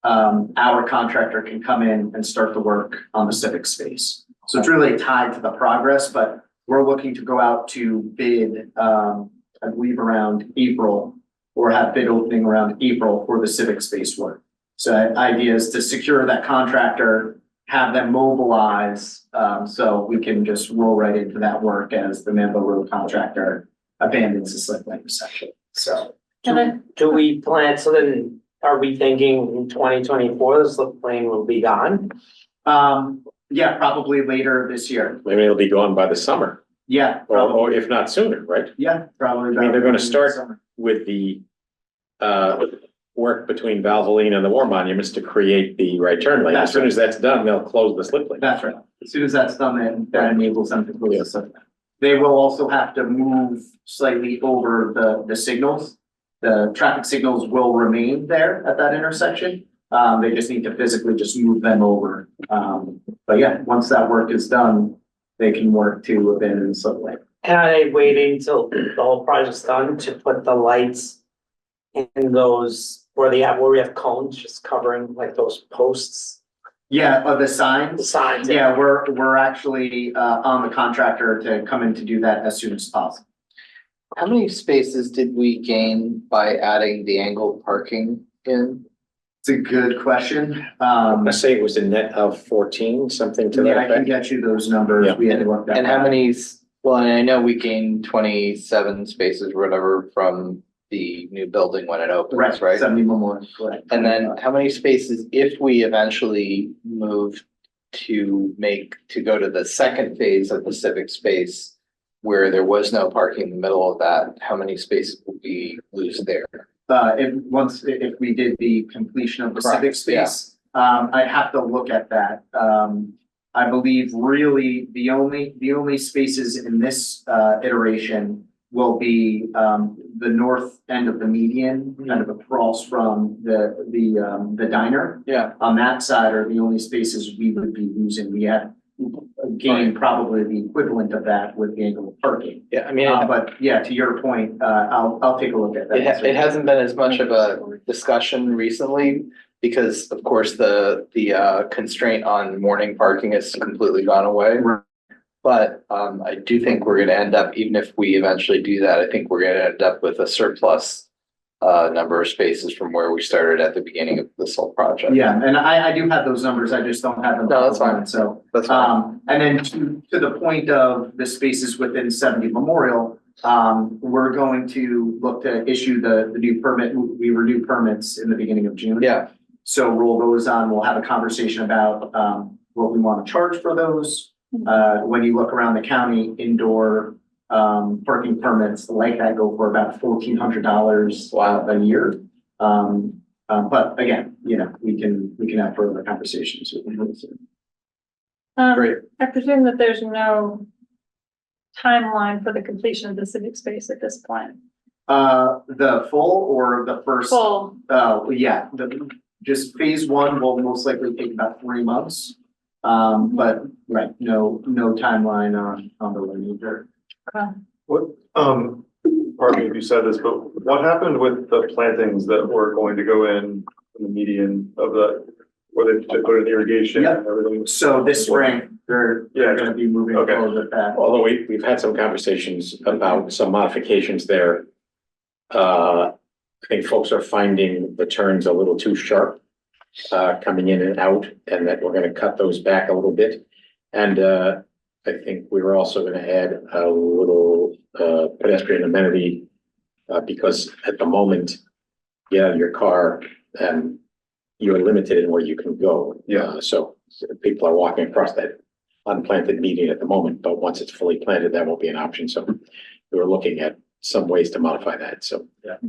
Speaker 3: our contractor can come in and start the work on the civic space. So it's really tied to the progress, but we're looking to go out to bid, I believe around April, or have bid opening around April for the civic space work. So the idea is to secure that contractor, have them mobilize, so we can just roll right into that work as the Manville Road contractor abandons the slip lane section. So.
Speaker 10: Do we plan, so then are we thinking in 2024, the slip lane will be gone?
Speaker 3: Yeah, probably later this year.
Speaker 1: Maybe it'll be gone by the summer,
Speaker 3: Yeah.
Speaker 1: or
Speaker 3: probably.
Speaker 1: if not sooner, right?
Speaker 3: Yeah, probably.
Speaker 1: I mean, they're gonna
Speaker 3: about
Speaker 1: start-
Speaker 3: summer.
Speaker 1: With the work between Valvoline and the War Monuments to create the right turn lane. As
Speaker 3: That's
Speaker 1: soon
Speaker 3: right.
Speaker 1: as that's done, they'll close the slip lane.
Speaker 3: That's right. As soon as that's done, then that enables them to close the slip lane. They will also have to move slightly over the signals. The traffic signals will remain there at that intersection. They just need to physically just move them over. But yeah, once that work is done, they can work to abandon the slip lane.
Speaker 10: And are they waiting till the whole project's done to put the lights in those, where we have cones just covering like those posts,
Speaker 3: Yeah, the
Speaker 10: the
Speaker 3: signs.
Speaker 10: signs?
Speaker 3: Yeah, we're actually on the contractor to come in to do that as soon as possible.
Speaker 2: How many spaces did we gain by adding the angled parking in?
Speaker 3: It's a good question.
Speaker 1: I say it was a net of 14, something to
Speaker 3: Yeah,
Speaker 1: that
Speaker 3: I can
Speaker 1: effect.
Speaker 3: get you those numbers.
Speaker 1: Yeah.
Speaker 3: We had to look that.
Speaker 2: And how
Speaker 3: up.
Speaker 2: many, well, and I know we gained 27 spaces or whatever from the new building when it opens, right?
Speaker 3: 70 Memorial, correct.
Speaker 2: And then how many spaces, if we eventually move to go to the second phase of the civic space, where there was no parking in the middle of that, how many spaces would we lose there?
Speaker 3: If we did the completion of the civic
Speaker 2: Correct, yeah.
Speaker 3: space, I'd have to look at that. I believe really the only spaces in this iteration will be the north end of the median, kind of across from the diner.
Speaker 2: Yeah.
Speaker 3: On that side are the only spaces we would be losing. We had gained probably the equivalent of that with the angled parking.
Speaker 2: Yeah, I mean,
Speaker 3: But yeah, to your point, I'll take a look at that.
Speaker 2: it hasn't been as much of a discussion recently because of course the constraint on morning parking has completely gone away. But I do think we're gonna end up, even if we eventually do that, I think we're gonna end up with a surplus number of spaces from where we started at the beginning of this whole project.
Speaker 3: Yeah, and I do have those numbers, I just don't have them.
Speaker 2: No, that's fine.
Speaker 3: So,
Speaker 2: That's fine.
Speaker 3: and then to the point of the spaces within 70 Memorial, we're going to look to issue the new permit. We renew permits in the beginning of June.
Speaker 2: Yeah,
Speaker 3: So roll those on, we'll have a conversation about, what we want to charge for those. When you look around the county, indoor, parking permits like that go for about $1,400 a year. But again, you know, we can have further conversations with them.
Speaker 2: Great.
Speaker 9: I presume that there's no timeline for the completion of the civic space at this point.
Speaker 3: The full or the first?
Speaker 9: Full,
Speaker 3: Yeah, just phase one will most likely take about 3 months. But right, no timeline on the remainder.
Speaker 6: What, pardon me if you said this, but what happened with the plantings that were going to go in the median of the, where they put in irrigation and everything?
Speaker 3: So this spring, they're gonna be moving
Speaker 6: Okay.
Speaker 3: forward with that.
Speaker 1: Although we've had some conversations about some modifications there. I think folks are finding the turns a little too sharp, coming in and out, and that we're gonna cut those back a little bit. And, I think we were also gonna add a little, pedestrian amenity, because at the moment, you have your car and you're limited in where you can go.
Speaker 6: Yeah.
Speaker 1: So people are walking across that unplanted median at the moment, but once it's fully planted, that won't be an option. So we were looking at some ways to modify that. So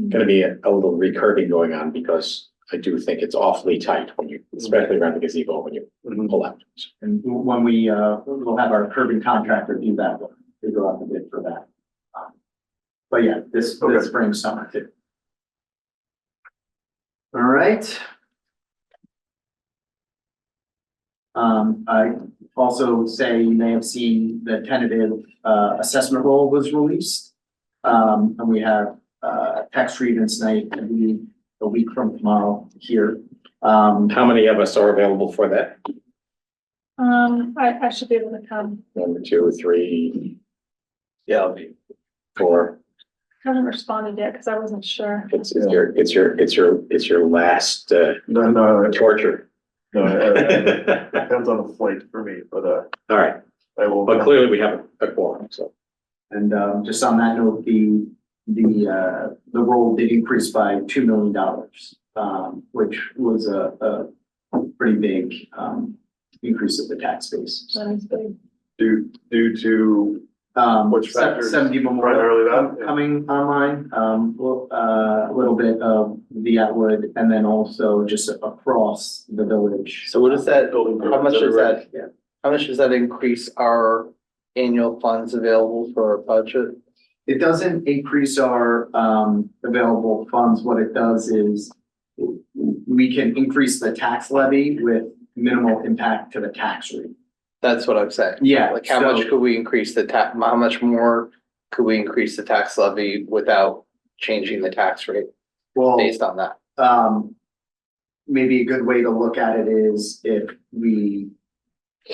Speaker 1: gonna be a little recurving going on because I do think it's awfully tight when you, especially around the gazebo, when you pull out.
Speaker 3: And when we'll have our curbing contractor do that, we go out the bid for that. But yeah, this spring, summer too. All right. I also say you may have seen the tentative assessment roll was released. And we have tax treatments night, I believe, a week from tomorrow here.
Speaker 1: How many of us are available for that?
Speaker 9: I should be able to come.
Speaker 1: 1, 2, 3,
Speaker 2: Yeah, I'll be.
Speaker 1: 4.
Speaker 9: Haven't responded yet because I wasn't sure.
Speaker 1: It's your last
Speaker 6: No,
Speaker 1: torture.
Speaker 6: depends on the flight for me, but,
Speaker 1: All right,
Speaker 6: I will.
Speaker 1: but clearly we have a quorum, so.
Speaker 3: And just on that note, the roll did increase by $2 million, which was a pretty big increase of the tax base.
Speaker 9: That is big.
Speaker 6: Due to, Which factors?
Speaker 3: 70 Memorial
Speaker 6: Primarily that, yeah.
Speaker 3: coming online, a little bit of the Atwood, and then also just across the village.
Speaker 2: So what is that,
Speaker 6: building
Speaker 2: how much
Speaker 6: permits
Speaker 2: does
Speaker 6: everywhere.
Speaker 2: that, how much does that increase our annual funds available for our budget?
Speaker 3: It doesn't increase our available funds. What it does is we can increase the tax levy with minimal impact to the tax rate.
Speaker 2: That's what I'm saying.
Speaker 3: Yeah.
Speaker 2: Like how much could we increase how much more could we increase the tax levy without changing the tax rate
Speaker 3: Well,
Speaker 2: based on that?
Speaker 3: maybe a good way to look at it is if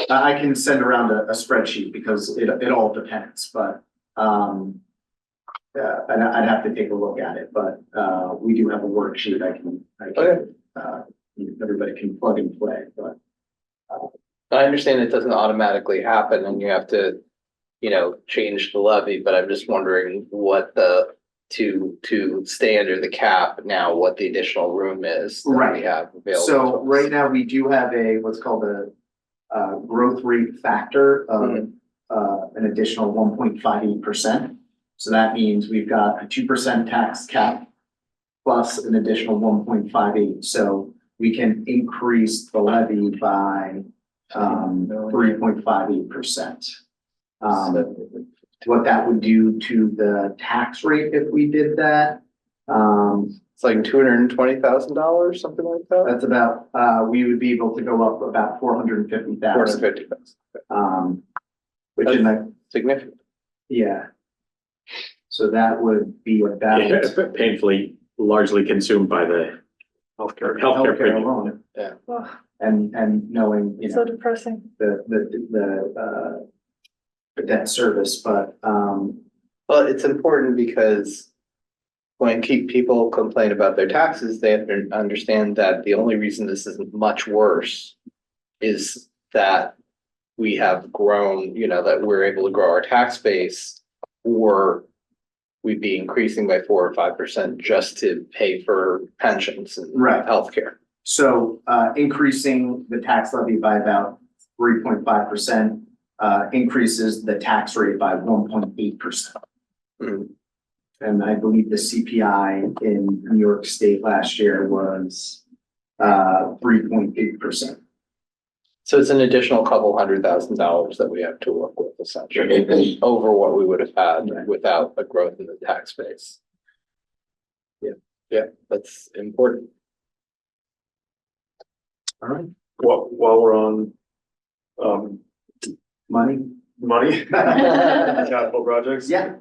Speaker 3: I can send around a spreadsheet because it all depends, but, and I'd have to take a look at it, but, we do have a worksheet everybody can plug and play, but.
Speaker 2: I understand it doesn't automatically happen and you have to, change the levy, but I'm just wondering what to stay under the cap now, what the additional room is that we
Speaker 3: Right.
Speaker 2: have available.
Speaker 3: So
Speaker 2: to us.
Speaker 3: right now, we do have what's called a growth rate factor of an additional 1.58%. So that means we've got a 2% tax cap plus an additional 1.58. So we can increase the levy by 3.58%. What that would do to the tax rate if we did that,
Speaker 2: It's like $220,000, something like that.
Speaker 3: that's about, we would be able to go up about 450,000.
Speaker 2: 450,000.
Speaker 3: Which is like,
Speaker 2: Significant.
Speaker 3: yeah. So that would be about.
Speaker 1: Yeah, painfully largely consumed by the healthcare
Speaker 3: Healthcare
Speaker 1: premium.
Speaker 3: alone,
Speaker 9: Ugh,
Speaker 3: and knowing,
Speaker 9: so depressing.
Speaker 3: the debt service, but,
Speaker 2: Well, it's important because when people complain about their taxes, they have to understand that the only reason this isn't much worse is that we have grown, that we're able to grow our tax base, or we'd be increasing by 4 or 5% just to pay for pensions and
Speaker 3: Right.
Speaker 2: healthcare.
Speaker 3: so, increasing the tax levy by about 3.5%, increases the tax rate by 1.8%.
Speaker 2: Mhm.
Speaker 3: And I believe the CPI in New York State last year was 3.8%.
Speaker 2: So it's an additional couple $100,000 that we have to work with essentially over what we would have had without a growth in the tax base. Yeah, that's important.
Speaker 3: All right,
Speaker 6: While we're on,
Speaker 3: money?
Speaker 6: money, capital projects.
Speaker 3: Yeah,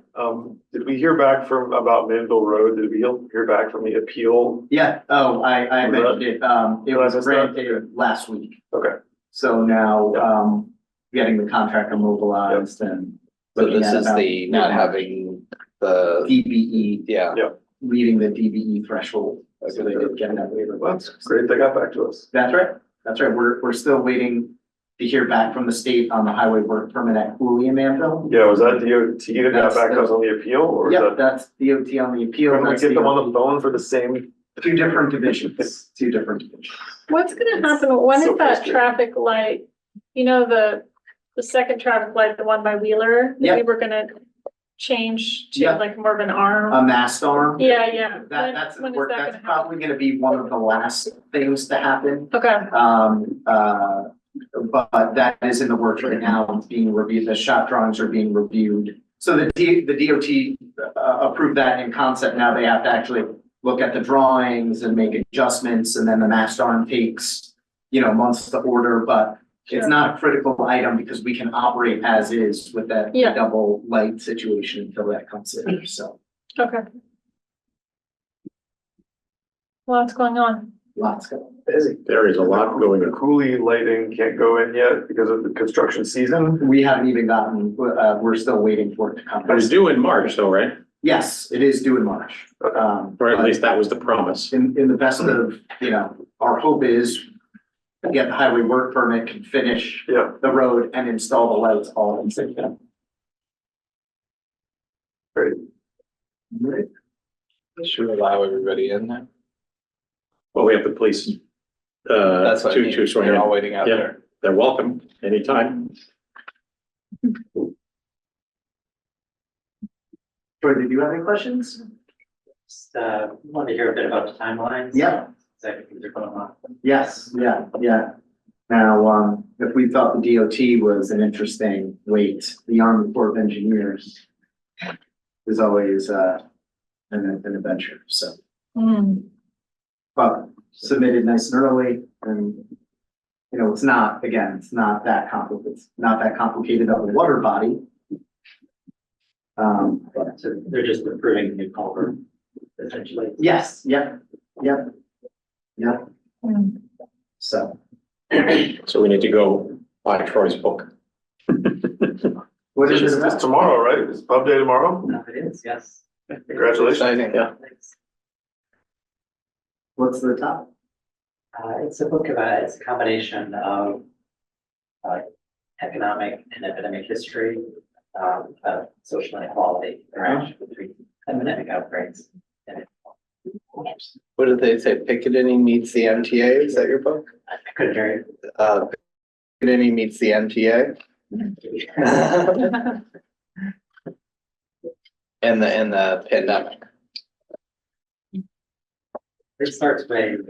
Speaker 6: Did we hear back about Manville Road? Did we hear back from the appeal?
Speaker 3: yeah. Oh, I
Speaker 6: Was
Speaker 3: mentioned it. It
Speaker 6: Did I
Speaker 3: was
Speaker 6: miss that?
Speaker 3: granted last week.
Speaker 6: Okay,
Speaker 3: So now, getting the contractor mobilized and.
Speaker 2: So
Speaker 3: looking
Speaker 2: this
Speaker 3: at
Speaker 2: is
Speaker 3: about
Speaker 2: the not having the,
Speaker 3: DBE,
Speaker 2: yeah.
Speaker 3: meeting the DBE threshold. So they did get that waiver.
Speaker 6: well, that's great. They got back to us.
Speaker 3: That's right. That's right. We're still waiting to hear back from the state on the highway work permit at Cooley and Manville.
Speaker 6: Yeah, was that DOT that got
Speaker 3: That's
Speaker 6: back to us on the appeal or is
Speaker 3: Yep,
Speaker 6: that?
Speaker 3: that's DOT on the appeal.
Speaker 6: Can we
Speaker 3: That's
Speaker 6: get them on
Speaker 3: DOT.
Speaker 6: the phone for the same?
Speaker 3: Two different divisions, two different divisions.
Speaker 9: What's gonna happen, when
Speaker 6: So
Speaker 9: is that
Speaker 6: frustrating.
Speaker 9: traffic light, you know, the second traffic light, the one by Wheeler? that
Speaker 3: Yeah.
Speaker 9: We were gonna change to
Speaker 3: Yeah.
Speaker 9: like more of an arm.
Speaker 3: A mast arm.
Speaker 9: Yeah. When-
Speaker 3: That's
Speaker 9: when is that
Speaker 3: that's
Speaker 9: gonna happen?
Speaker 3: probably gonna be one of the last things to happen.
Speaker 9: Okay,
Speaker 3: But that is in the works right now, it's being reviewed, the shop drawings are being reviewed. So the DOT approved that in concept, now they have to actually look at the drawings and make adjustments, and then the mast arm takes, months to order, but it's
Speaker 9: Sure.
Speaker 3: not a critical item because we can operate as is with that
Speaker 9: Yeah.
Speaker 3: double light situation until that comes in, so
Speaker 9: okay. Lots going on.
Speaker 3: lots going.
Speaker 2: Busy.
Speaker 1: There is a lot going
Speaker 6: The
Speaker 1: on.
Speaker 6: Cooley lighting can't go in yet because of the construction season.
Speaker 3: We haven't even gotten, we're still waiting for it to come.
Speaker 1: But it's due in March though, right?
Speaker 3: Yes, it is due in March.
Speaker 1: Or at least that was the promise.
Speaker 3: In the best of, our hope is to get the highway work permit, can finish
Speaker 6: Yeah,
Speaker 3: the road and install the lights all in the same time.
Speaker 6: great.
Speaker 2: Should we allow everybody in there?
Speaker 1: Well, we have the police.
Speaker 2: That's what I mean.
Speaker 1: To swear
Speaker 2: They're all
Speaker 1: in.
Speaker 2: waiting out
Speaker 1: Yeah.
Speaker 2: there.
Speaker 1: They're welcome anytime.
Speaker 3: Troy, did you have any questions?
Speaker 10: Just, want to hear a bit about the timelines.
Speaker 3: Yeah.
Speaker 10: Exactly, things are going on.
Speaker 3: Yes, yeah. Now, if we thought the DOT was an interesting wait, the Army Corps of Engineers is always, an adventure, so.
Speaker 9: Hmm.
Speaker 3: But submitted nice and early and, it's not that complicated, it's not that complicated of a water body. But
Speaker 10: So they're just approving the new culvert, essentially.
Speaker 3: yes, yep.
Speaker 9: Hmm.
Speaker 3: So,
Speaker 1: So we need to go buy Troy's book.
Speaker 3: what is
Speaker 6: It's
Speaker 3: it about?
Speaker 6: tomorrow, right? It's pub day tomorrow?
Speaker 10: No, it is, yes.
Speaker 6: Congratulations.
Speaker 2: Exciting.
Speaker 1: Yeah.
Speaker 10: Thanks.
Speaker 3: What's the top?
Speaker 10: It's a book it's a combination of economic and epidemic history, of social inequality, interaction between epidemic outbreaks. And
Speaker 2: What did they say? Pickaninny meets the MTA? Is that your book?
Speaker 10: I couldn't hear
Speaker 2: Pickaninny meets the MTA
Speaker 10: you.
Speaker 2: and the pandemic.
Speaker 10: It starts with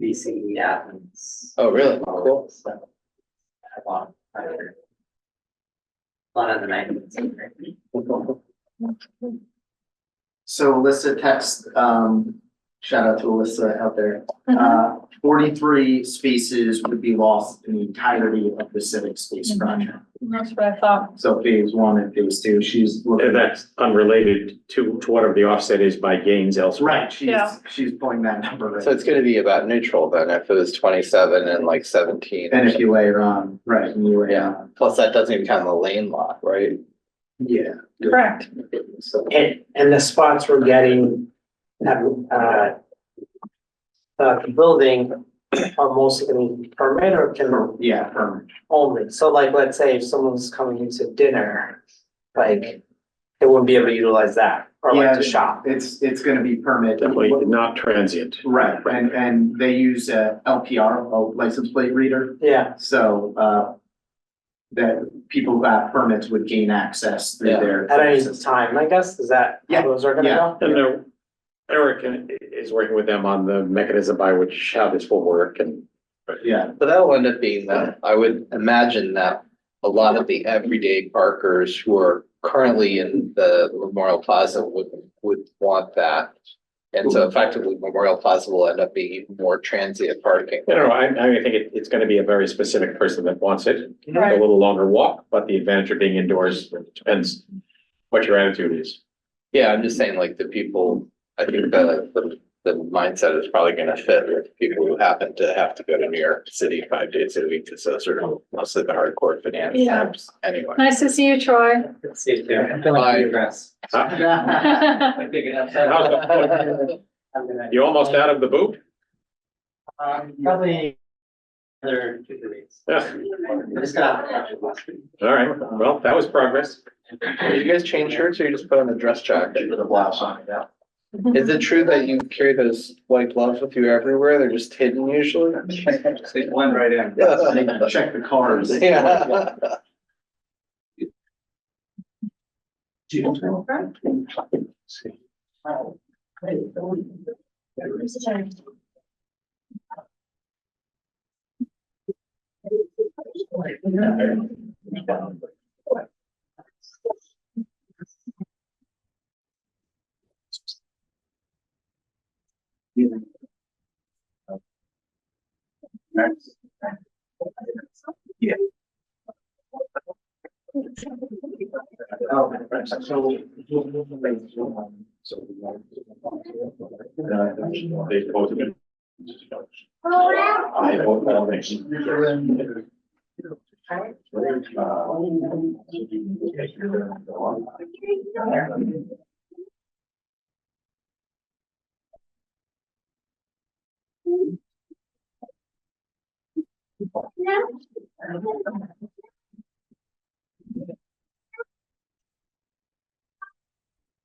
Speaker 10: BC Athens.
Speaker 2: Oh, really? Cool.
Speaker 10: So, a lot of the 19th century.
Speaker 3: So Alyssa text, shout out to Alyssa out there.
Speaker 9: Mhm.
Speaker 3: 43 spaces would be lost in the entirety of the civic space
Speaker 9: Mhm.
Speaker 3: project.
Speaker 9: That's what I thought.
Speaker 3: So phase one and phase two, she's looking
Speaker 1: And
Speaker 3: at.
Speaker 1: that's unrelated to whatever the offset is by gains elsewhere.
Speaker 3: Right,
Speaker 9: Yeah.
Speaker 3: she's pulling that number right.
Speaker 2: So it's gonna be about neutral then if it was 27 and like 17.
Speaker 3: And if you layer on, right, and you layer
Speaker 2: Yeah,
Speaker 3: on.
Speaker 2: plus that doesn't even count the lane lot, right?
Speaker 3: Yeah.
Speaker 9: Correct.
Speaker 3: So,
Speaker 10: And the spots we're getting, the building are mostly gonna be permit or can
Speaker 3: yeah, permanent.
Speaker 10: only, so like, let's say if someone's coming into dinner, like, they wouldn't be able to utilize that, or
Speaker 3: Yeah,
Speaker 10: like to shop.
Speaker 3: It's gonna be permit.
Speaker 1: Definitely not transient.
Speaker 3: Right, and they use LPR, a license plate reader.
Speaker 10: Yeah,
Speaker 3: So, that people who have permits would gain access through
Speaker 2: Yeah.
Speaker 3: their.
Speaker 10: At any time, I guess, is that
Speaker 3: Yeah,
Speaker 10: how those are gonna
Speaker 3: yeah.
Speaker 10: go?
Speaker 1: And Eric is working with them on the mechanism by which how this will work and.
Speaker 3: Yeah,
Speaker 2: But that'll end up being that, I would imagine that a lot of the everyday parkers who are currently in the Memorial Plaza would want that. And so effectively Memorial Plaza will end up being even more transient parking.
Speaker 1: I don't know, I think it's gonna be a very specific person that wants it. A
Speaker 9: Right.
Speaker 1: little longer walk, but the advantage of being indoors depends what your attitude is.
Speaker 2: Yeah, I'm just saying like the people, I think the mindset is probably gonna fit with people who happen to have to go to New York City 5 days a week, because those are mostly the hardcore finance
Speaker 9: Yeah.
Speaker 2: types anyway.
Speaker 9: Nice to see you, Troy.
Speaker 10: See you there.
Speaker 7: I think it's.
Speaker 1: You almost out of the boot?
Speaker 10: Probably another 2 weeks.
Speaker 1: Yeah,
Speaker 10: I just got out of last week.
Speaker 1: all right, well, that was progress.
Speaker 2: Did you guys change shirts or you just put on a dress jacket?
Speaker 3: with a blouse on it, yeah.
Speaker 2: Is it true that you carry those white gloves with you everywhere? They're just hidden usually?
Speaker 3: They blend right in. Check the cars.
Speaker 2: Yeah.
Speaker 1: They voted it. I vote that makes.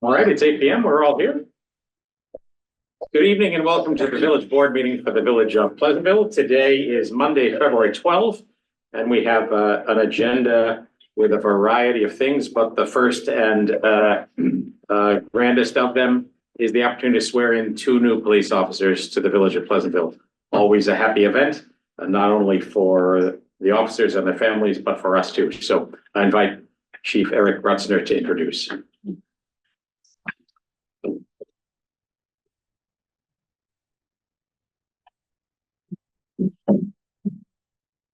Speaker 1: All right, it's 8 p.m. We're all here. Good evening and welcome to the village board meeting for the village of Pleasantville. Today is Monday, February 12th, and we have an agenda with a variety of things, but the first and grandest of them is the opportunity to swear in 2 new police officers to the village of Pleasantville. Always a happy event, not only for the officers and their families, but for us too. So I invite Chief Eric Brutzner to introduce.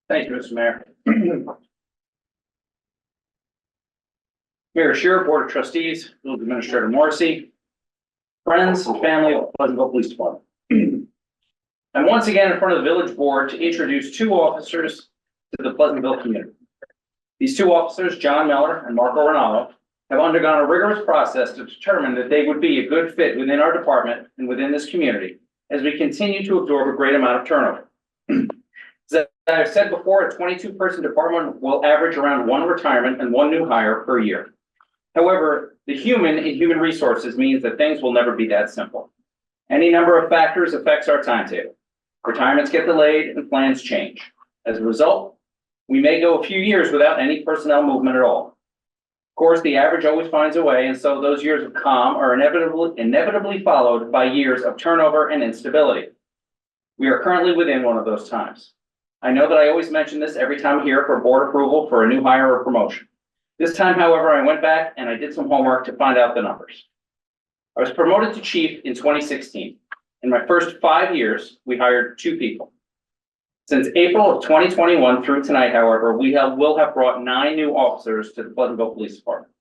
Speaker 7: Thank you, Mr. Mayor. Mayor Shearer, Board of Trustees, Village Administrator Morrissey, friends and family of Pleasantville Police Department. I'm once again in front of the village board to introduce 2 officers to the Pleasantville community. These 2 officers, John Miller and Marco Ronaldo, have undergone a rigorous process to determine that they would be a good fit within our department and within this community as we continue to absorb a great amount of turnover. As I've said before, a 22-person department will average around 1 retirement and 1 new hire per year. However, the human in human resources means that things will never be that simple. Any number of factors affects our timetable. Retirements get delayed and plans change. As a result, we may go a few years without any personnel movement at all. Of course, the average always finds a way, and so those years of calm are inevitably followed by years of turnover and instability. We are currently within one of those times. I know that I always mention this every time I'm here for board approval for a new hire or promotion. This time, however, I went back and I did some homework to find out the numbers. I was promoted to chief in 2016. In my first 5 years, we hired 2 people. Since April of 2021 through tonight, however, will have brought 9 new officers to the Pleasantville Police Department.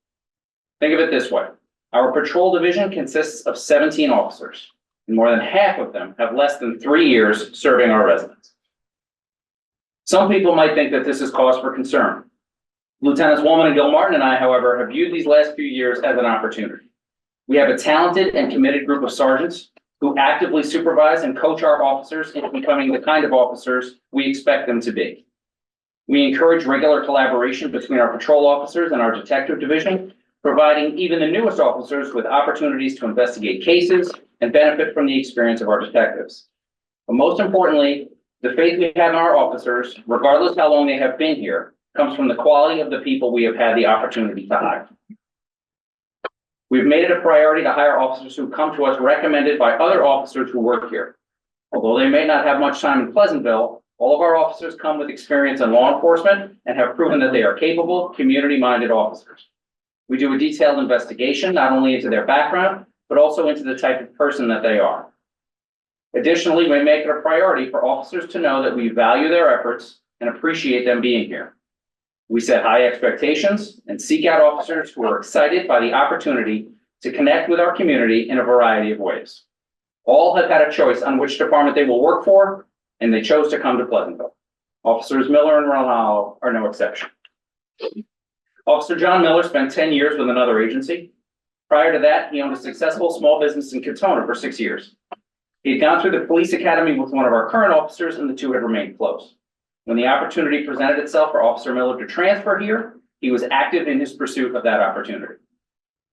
Speaker 7: Think of it this way. Our patrol division consists of 17 officers, and more than half of them have less than 3 years serving our residents. Some people might think that this is cause for concern. Lieutenants Woolman and Gilmartin and I, however, have viewed these last few years as an opportunity. We have a talented and committed group of sergeants who actively supervise and coach our officers into becoming the kind of officers we expect them to be. We encourage regular collaboration between our patrol officers and our detective division, providing even the newest officers with opportunities to investigate cases and benefit from the experience of our detectives. But most importantly, the faith we have in our officers, regardless how long they have been here, comes from the quality of the people we have had the opportunity to hire. We've made it a priority to hire officers who come to us recommended by other officers who work here. Although they may not have much time in Pleasantville, all of our officers come with experience in law enforcement and have proven that they are capable, community-minded officers. We do a detailed investigation, not only into their background, but also into the type of person that they are. Additionally, we make it a priority for officers to know that we value their efforts and appreciate them being here. We set high expectations and seek out officers who are excited by the opportunity to connect with our community in a variety of ways. All have had a choice on which department they will work for, and they chose to come to Pleasantville. Officers Miller and Ronaldo are no exception. Officer John Miller spent 10 years with another agency. Prior to that, he owned a successful small business in Katona for 6 years. He had gone through the police academy with one of our current officers, and the two had remained close. When the opportunity presented itself for Officer Miller to transfer here, he was active in his pursuit of that opportunity.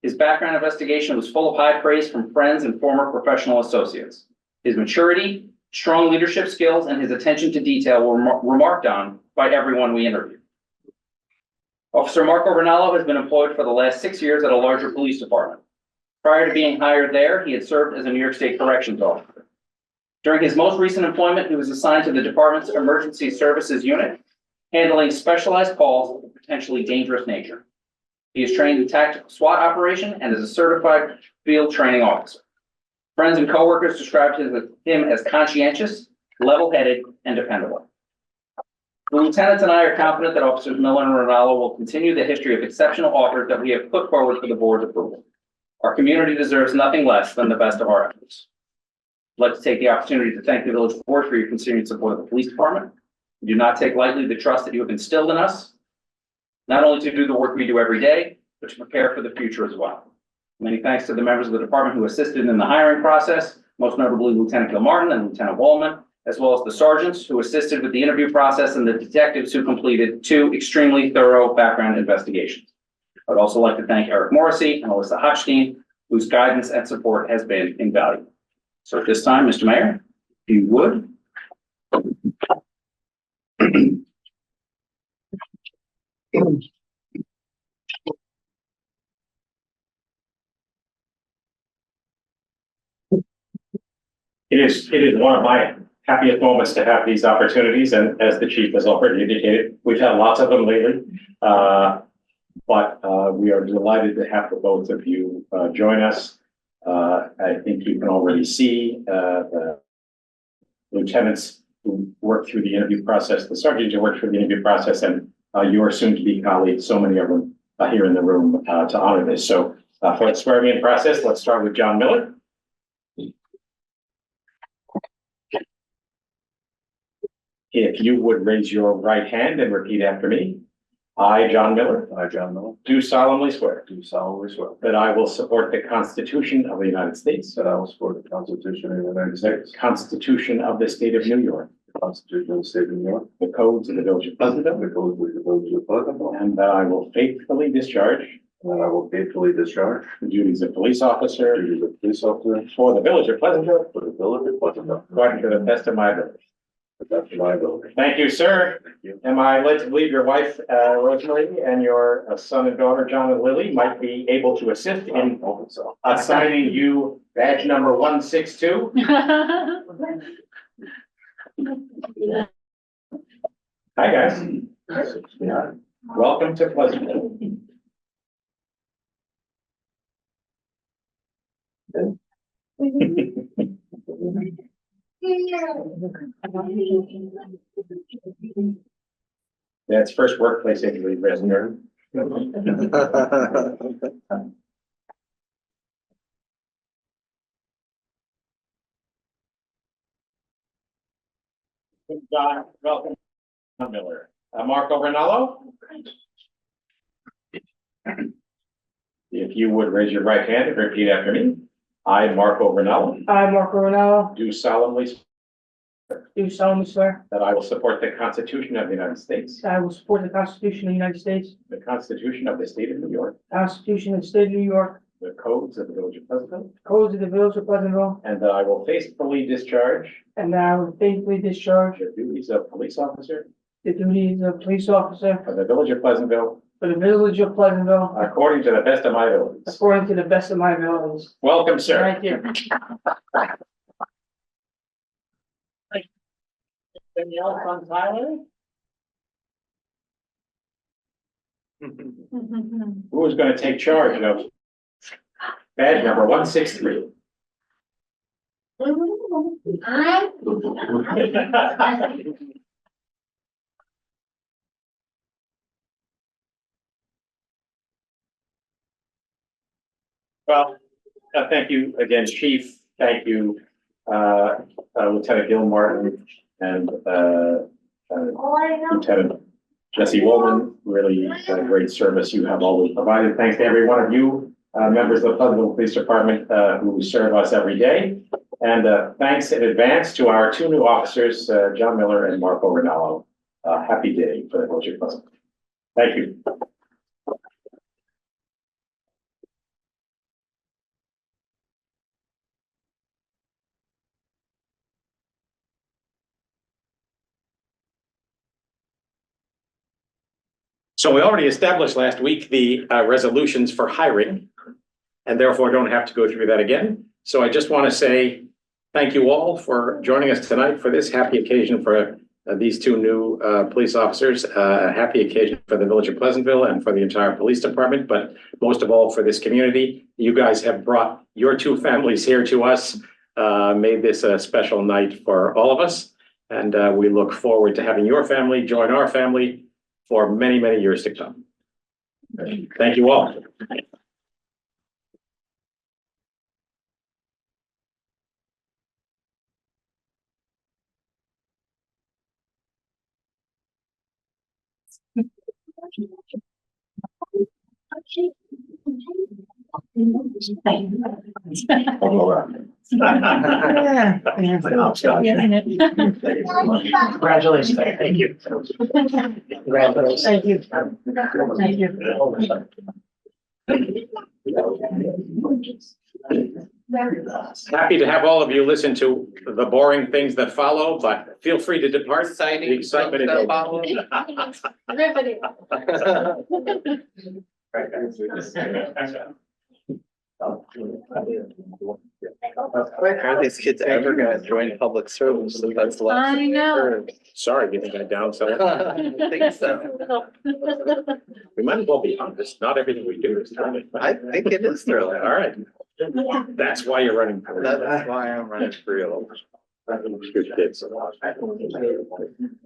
Speaker 7: His background investigation was full of high praise from friends and former professional associates. His maturity, strong leadership skills, and his attention to detail were remarked on by everyone we interviewed. Officer Marco Rinaldo has been employed for the last 6 years at a larger police department. Prior to being hired there, he had served as a New York State Corrections officer. During his most recent employment, he was assigned to the department's Emergency Services Unit, handling specialized calls of a potentially dangerous nature. He is trained in tactical SWAT operation and is a certified field training officer. Friends and coworkers described him as conscientious, level-headed, and dependable. The lieutenants and I are confident that Officers Miller and Ronaldo will continue the history of exceptional offers that we have put forward for the board's approval. Our community deserves nothing less than the best of our efforts. I'd like to take the opportunity to thank the village board for your continued support of the police department. We do not take lightly the trust that you have instilled in us, not only to do the work we do every day, but to prepare for the future as well. Many thanks to the members of the department who assisted in the hiring process, most notably Lieutenant Gilmartin and Lieutenant Wallman, as well as the sergeants who assisted with the interview process and the detectives who completed 2 extremely thorough background investigations. I'd also like to thank Eric Morrissey and Alyssa Hochstein, whose guidance and support has been invaluable. So at this time, Mr. Mayor, if you would.
Speaker 11: It is one of my happiest moments to have these opportunities, and as the chief has already indicated, we've had lots of them lately. But we are delighted to have the both of you join us. I think you can already see the lieutenants who worked through the interview process, the sergeants who worked through the interview process, and your soon-to-be colleagues, so many of them here in the room to honor this. So for the swearing-in process, let's start with John Miller. If you would raise your right hand and repeat after me. I, John Miller.
Speaker 6: I, John Miller,
Speaker 11: Do solemnly swear.
Speaker 6: do solemnly swear
Speaker 11: That I will support the Constitution of the United States.
Speaker 6: that I will support the Constitution of the United States,
Speaker 11: The Constitution of the State of New York.
Speaker 6: the Constitution of the State of New York,
Speaker 11: The codes of the Village of Pleasantville.
Speaker 6: the codes of the Village of Pleasantville,
Speaker 11: And that I will faithfully discharge
Speaker 6: and that I will faithfully discharge
Speaker 11: the duties of police officer
Speaker 6: the duties of police officer
Speaker 11: for the Village of Pleasantville
Speaker 6: for the Village of Pleasantville,
Speaker 11: according to the best of my ability.
Speaker 6: to the best of my ability.
Speaker 11: Thank you, sir.
Speaker 6: Thank you.
Speaker 11: Am I led to believe your wife, Rosemary, and your son and daughter, John and Lily, might be able to assist in
Speaker 6: Hoping so.
Speaker 11: assigning you badge number 162? Hi, guys.
Speaker 6: Yeah.
Speaker 11: Welcome to Pleasantville. That's first workplace injury, prisoner. John, welcome. John Miller. Marco Rinaldo. If you would raise your right hand and repeat after me. I, Marco Rinaldo,
Speaker 12: I, Marco Ronaldo,
Speaker 11: do solemnly swear
Speaker 12: do solemnly swear
Speaker 11: that I will support the Constitution of the United States,
Speaker 12: that I will support the Constitution of the United States,
Speaker 11: the Constitution of the State of New York,
Speaker 12: the Constitution of the State of New York,
Speaker 11: the codes of the Village of Pleasantville,
Speaker 12: codes of the Village of Pleasantville,
Speaker 11: and that I will faithfully discharge
Speaker 12: and that I will faithfully discharge
Speaker 11: the duties of police officer
Speaker 12: the duties of police officer
Speaker 11: for the village of Pleasantville
Speaker 12: for the village of Pleasantville
Speaker 11: according to the best of my abilities.
Speaker 12: according to the best of my abilities.
Speaker 11: Welcome, sir.
Speaker 12: Thank you. Danielle from Tyler?
Speaker 11: Who is going to take charge of badge number 163? Well, thank you again, Chief. Thank you, Lieutenant Gil Martin and Lieutenant Jesse Woolman. Really great service you have always provided. Thanks to every one of you, members of the Pleasantville Police Department who serve us every day. And thanks in advance to our two new officers, John Miller and Marco Rinaldo. Happy day for the village of Pleasantville. Thank you.
Speaker 1: So we already established last week the resolutions for hiring, and therefore don't have to go through that again. So I just want to say thank you all for joining us tonight for this happy occasion for these two new police officers. A happy occasion for the village of Pleasantville and for the entire police department, but most of all for this community. You guys have brought your two families here to us, made this a special night for all of us. And we look forward to having your family join our family for many, many years to come. Thank you all.
Speaker 10: Congratulations. Thank you. Congratulations.
Speaker 12: Thank you. Thank you.
Speaker 1: Happy to have all of you listen to the boring things that follow, but feel free to depart. The excitement is over.
Speaker 9: Riveting.
Speaker 2: Are these kids ever gonna join public service? That's the last.
Speaker 9: I know.
Speaker 1: Sorry, you think I downsell?
Speaker 2: I think so.
Speaker 1: We might as well be honest. Not everything we do is thrilling.
Speaker 2: I think it is thrilling.
Speaker 1: All right. That's why you're running for it.
Speaker 2: That's why I'm running for real.
Speaker 1: Good kids.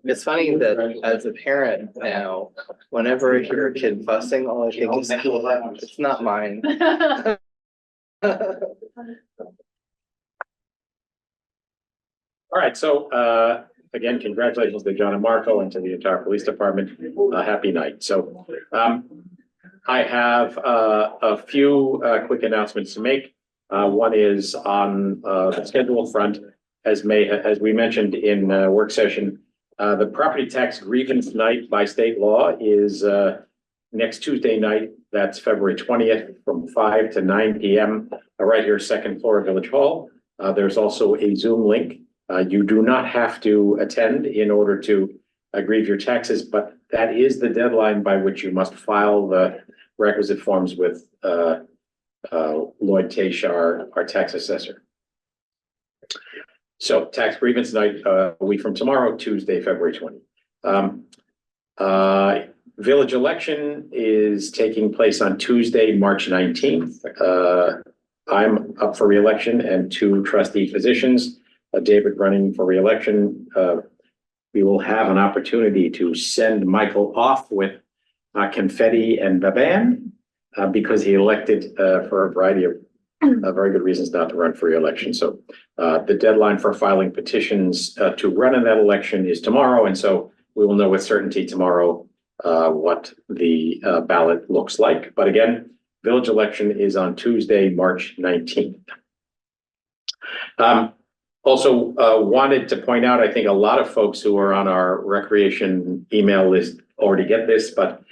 Speaker 2: It's funny that as a parent now, whenever I hear a kid fussing, all I think is, it's not mine.
Speaker 1: All right, so again, congratulations to John and Marco and to the entire police department. Happy night. So I have a few quick announcements to make. One is on the schedule front, as we mentioned in work session, the property tax grievance night by state law is next Tuesday night. That's February 20th from 5 to 9 p.m. Right here, second floor of Village Hall. There's also a Zoom link. You do not have to attend in order to grieve your taxes, but that is the deadline by which you must file the requisite forms with Lloyd Tashar, our tax assessor. So tax grievance night, a week from tomorrow, Tuesday, February 20th. Village election is taking place on Tuesday, March 19th. I'm up for re-election and two trustee positions. David running for re-election. We will have an opportunity to send Michael off with confetti and baban because he elected for a variety of very good reasons not to run for re-election. So the deadline for filing petitions to run in that election is tomorrow. And so we will know with certainty tomorrow what the ballot looks like. But again, village election is on Tuesday, March 19th. Also wanted to point out, I think a lot of folks who are on our recreation email list already get this, but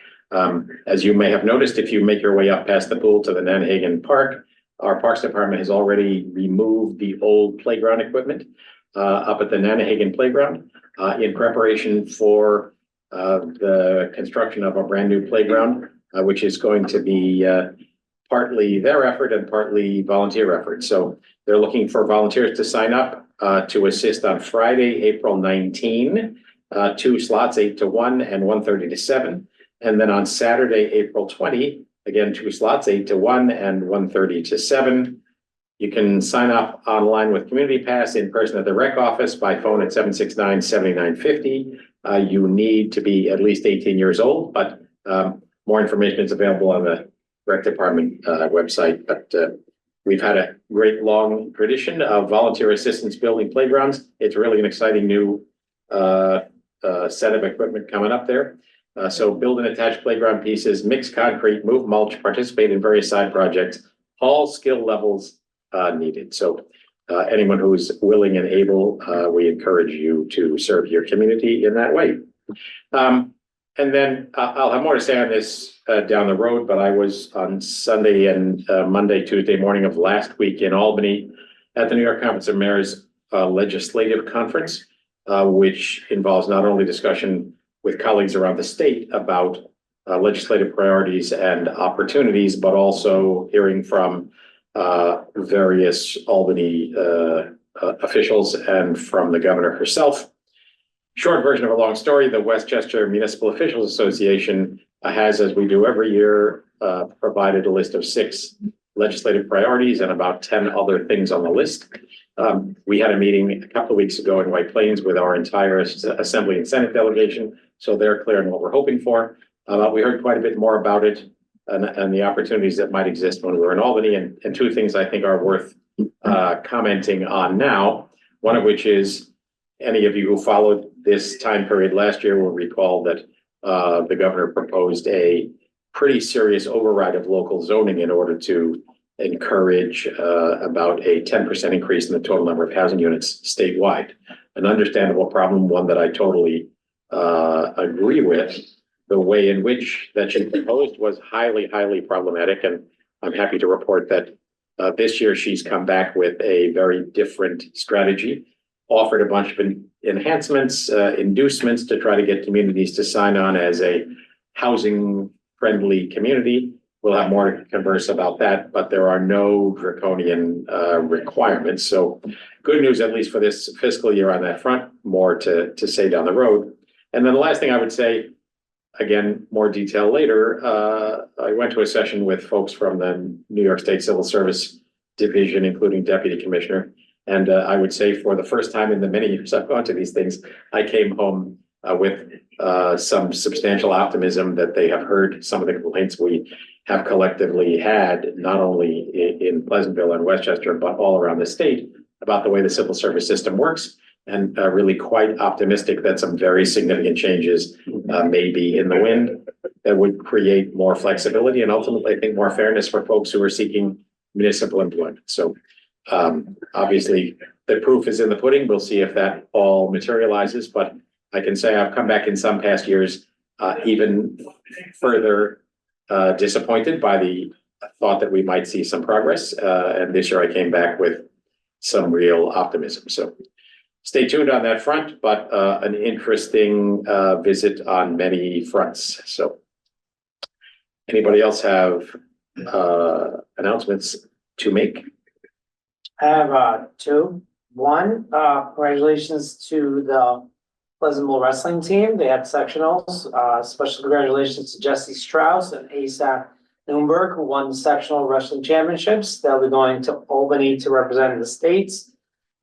Speaker 1: as you may have noticed, if you make your way up past the pool to the Nantahagan Park, our Parks Department has already removed the old playground equipment up at the Nantahagan Playground in preparation for the construction of a brand new playground, which is going to be partly their effort and partly volunteer effort. So they're looking for volunteers to sign up to assist on Friday, April 19, 2 slots, 8 to 1 and 1:30 to 7. And then on Saturday, April 20, again, 2 slots, 8 to 1 and 1:30 to 7. You can sign up online with Community Pass, in person at the rec office, by phone at 769-7950. You need to be at least 18 years old, but more information is available on the rec department website. But we've had a great long tradition of volunteer assistance building playgrounds. It's really an exciting new set of equipment coming up there. So build and attach playground pieces, mix concrete, move mulch, participate in various side projects, all skill levels needed. So anyone who's willing and able, we encourage you to serve your community in that way. And then I'll have more to say on this down the road, but I was on Sunday and Monday, Tuesday morning of last week in Albany at the New York Conference of Mayors Legislative Conference, which involves not only discussion with colleagues around the state about legislative priorities and opportunities, but also hearing from various Albany officials and from the governor herself. Short version of a long story, the Westchester Municipal Officials Association has, as we do every year, provided a list of 6 legislative priorities and about 10 other things on the list. We had a meeting a couple of weeks ago in White Plains with our entire Assembly and Senate delegation, so they're clear on what we're hoping for. We heard quite a bit more about it and the opportunities that might exist when we were in Albany, and 2 things I think are worth commenting on now, one of which is any of you who followed this time period last year will recall that the governor proposed a pretty serious override of local zoning in order to encourage about a 10% increase in the total number of housing units statewide. An understandable problem, one that I totally agree with. The way in which that she proposed was highly, highly problematic, and I'm happy to report that this year she's come back with a very different strategy, offered a bunch of enhancements, inducements to try to get communities to sign on as a housing-friendly community. We'll have more to converse about that, but there are no draconian requirements. So good news, at least for this fiscal year on that front, more to say down the road. And then the last thing I would say, again, more detail later, I went to a session with folks from the New York State Civil Service Division, including Deputy Commissioner. And I would say for the first time in the many years I've gone to these things, I came home with some substantial optimism that they have heard some of the complaints we have collectively had, not only in Pleasantville and Westchester, but all around the state about the way the civil service system works. And really quite optimistic that some very significant changes may be in the wind that would create more flexibility and ultimately, I think, more fairness for folks who are seeking municipal employment. So obviously, the proof is in the pudding. We'll see if that all materializes. But I can say I've come back in some past years even further disappointed by the thought that we might see some progress. And this year I came back with some real optimism. So stay tuned on that front, but an interesting visit on many fronts. So anybody else have announcements to make?
Speaker 10: I have 2. One, congratulations to the Pleasantville wrestling team. They had sectionals. Special congratulations to Jesse Strauss and Asa Newberg, who won the sectional wrestling championships. They'll be going to Albany to represent the states.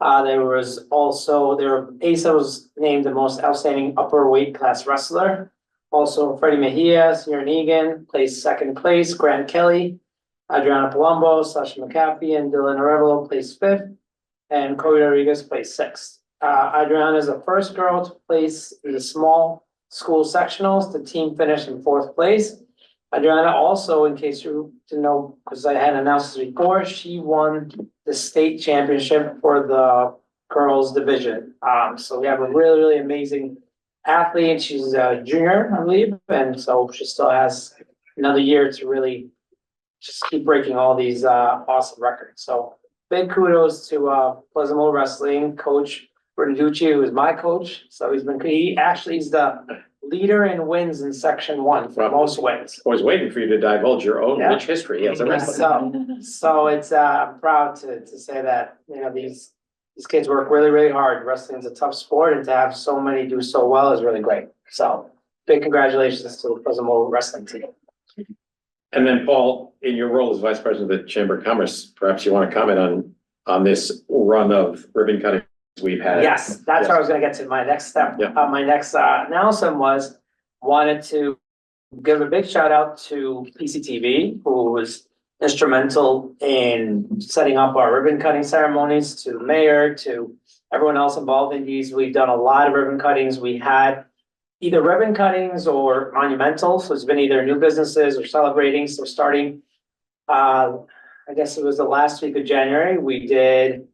Speaker 10: Asa was named the most outstanding upper weight class wrestler. Also, Freddie Mejia, Senior Negan, placed 2nd place. Grant Kelly, Adriana Palumbo, Sasha McAfee, and Dylan Arevalo placed 5th. And Cody Rodriguez placed 6th. Adriana is the first girl to place in the small school sectionals. The team finished in 4th place. Adriana also, in case you didn't know, because I had announced this before, she won the state championship for the girls division. So we have a really, really amazing athlete. She's a junior, I believe, and so she still has another year to really just keep breaking all these awesome records. So big kudos to Pleasantville Wrestling coach Bertucci, who is my coach. So he's the leader in wins in section one for most wins.
Speaker 1: I was waiting for you to divulge your own
Speaker 10: Yeah.
Speaker 1: rich history as a wrestler.
Speaker 10: So it's, I'm proud to say that, you know, these kids work really, really hard. Wrestling is a tough sport, and to have so many do so well is really great. So big congratulations to the Pleasantville wrestling team.
Speaker 1: And then Paul, in your role as Vice President of the Chamber of Commerce, perhaps you want to comment on this run of ribbon cutting we've had.
Speaker 10: Yes, that's where I was gonna get to. My next step,
Speaker 1: Yeah.
Speaker 10: my next announcement wanted to give a big shout out to PCTV, who was instrumental in setting up our ribbon cutting ceremonies, to the mayor, to everyone else involved in these. We've done a lot of ribbon cuttings. We had either ribbon cuttings or monumental, so it's been either new businesses or celebrating. So starting, I guess it was the last week of January, we did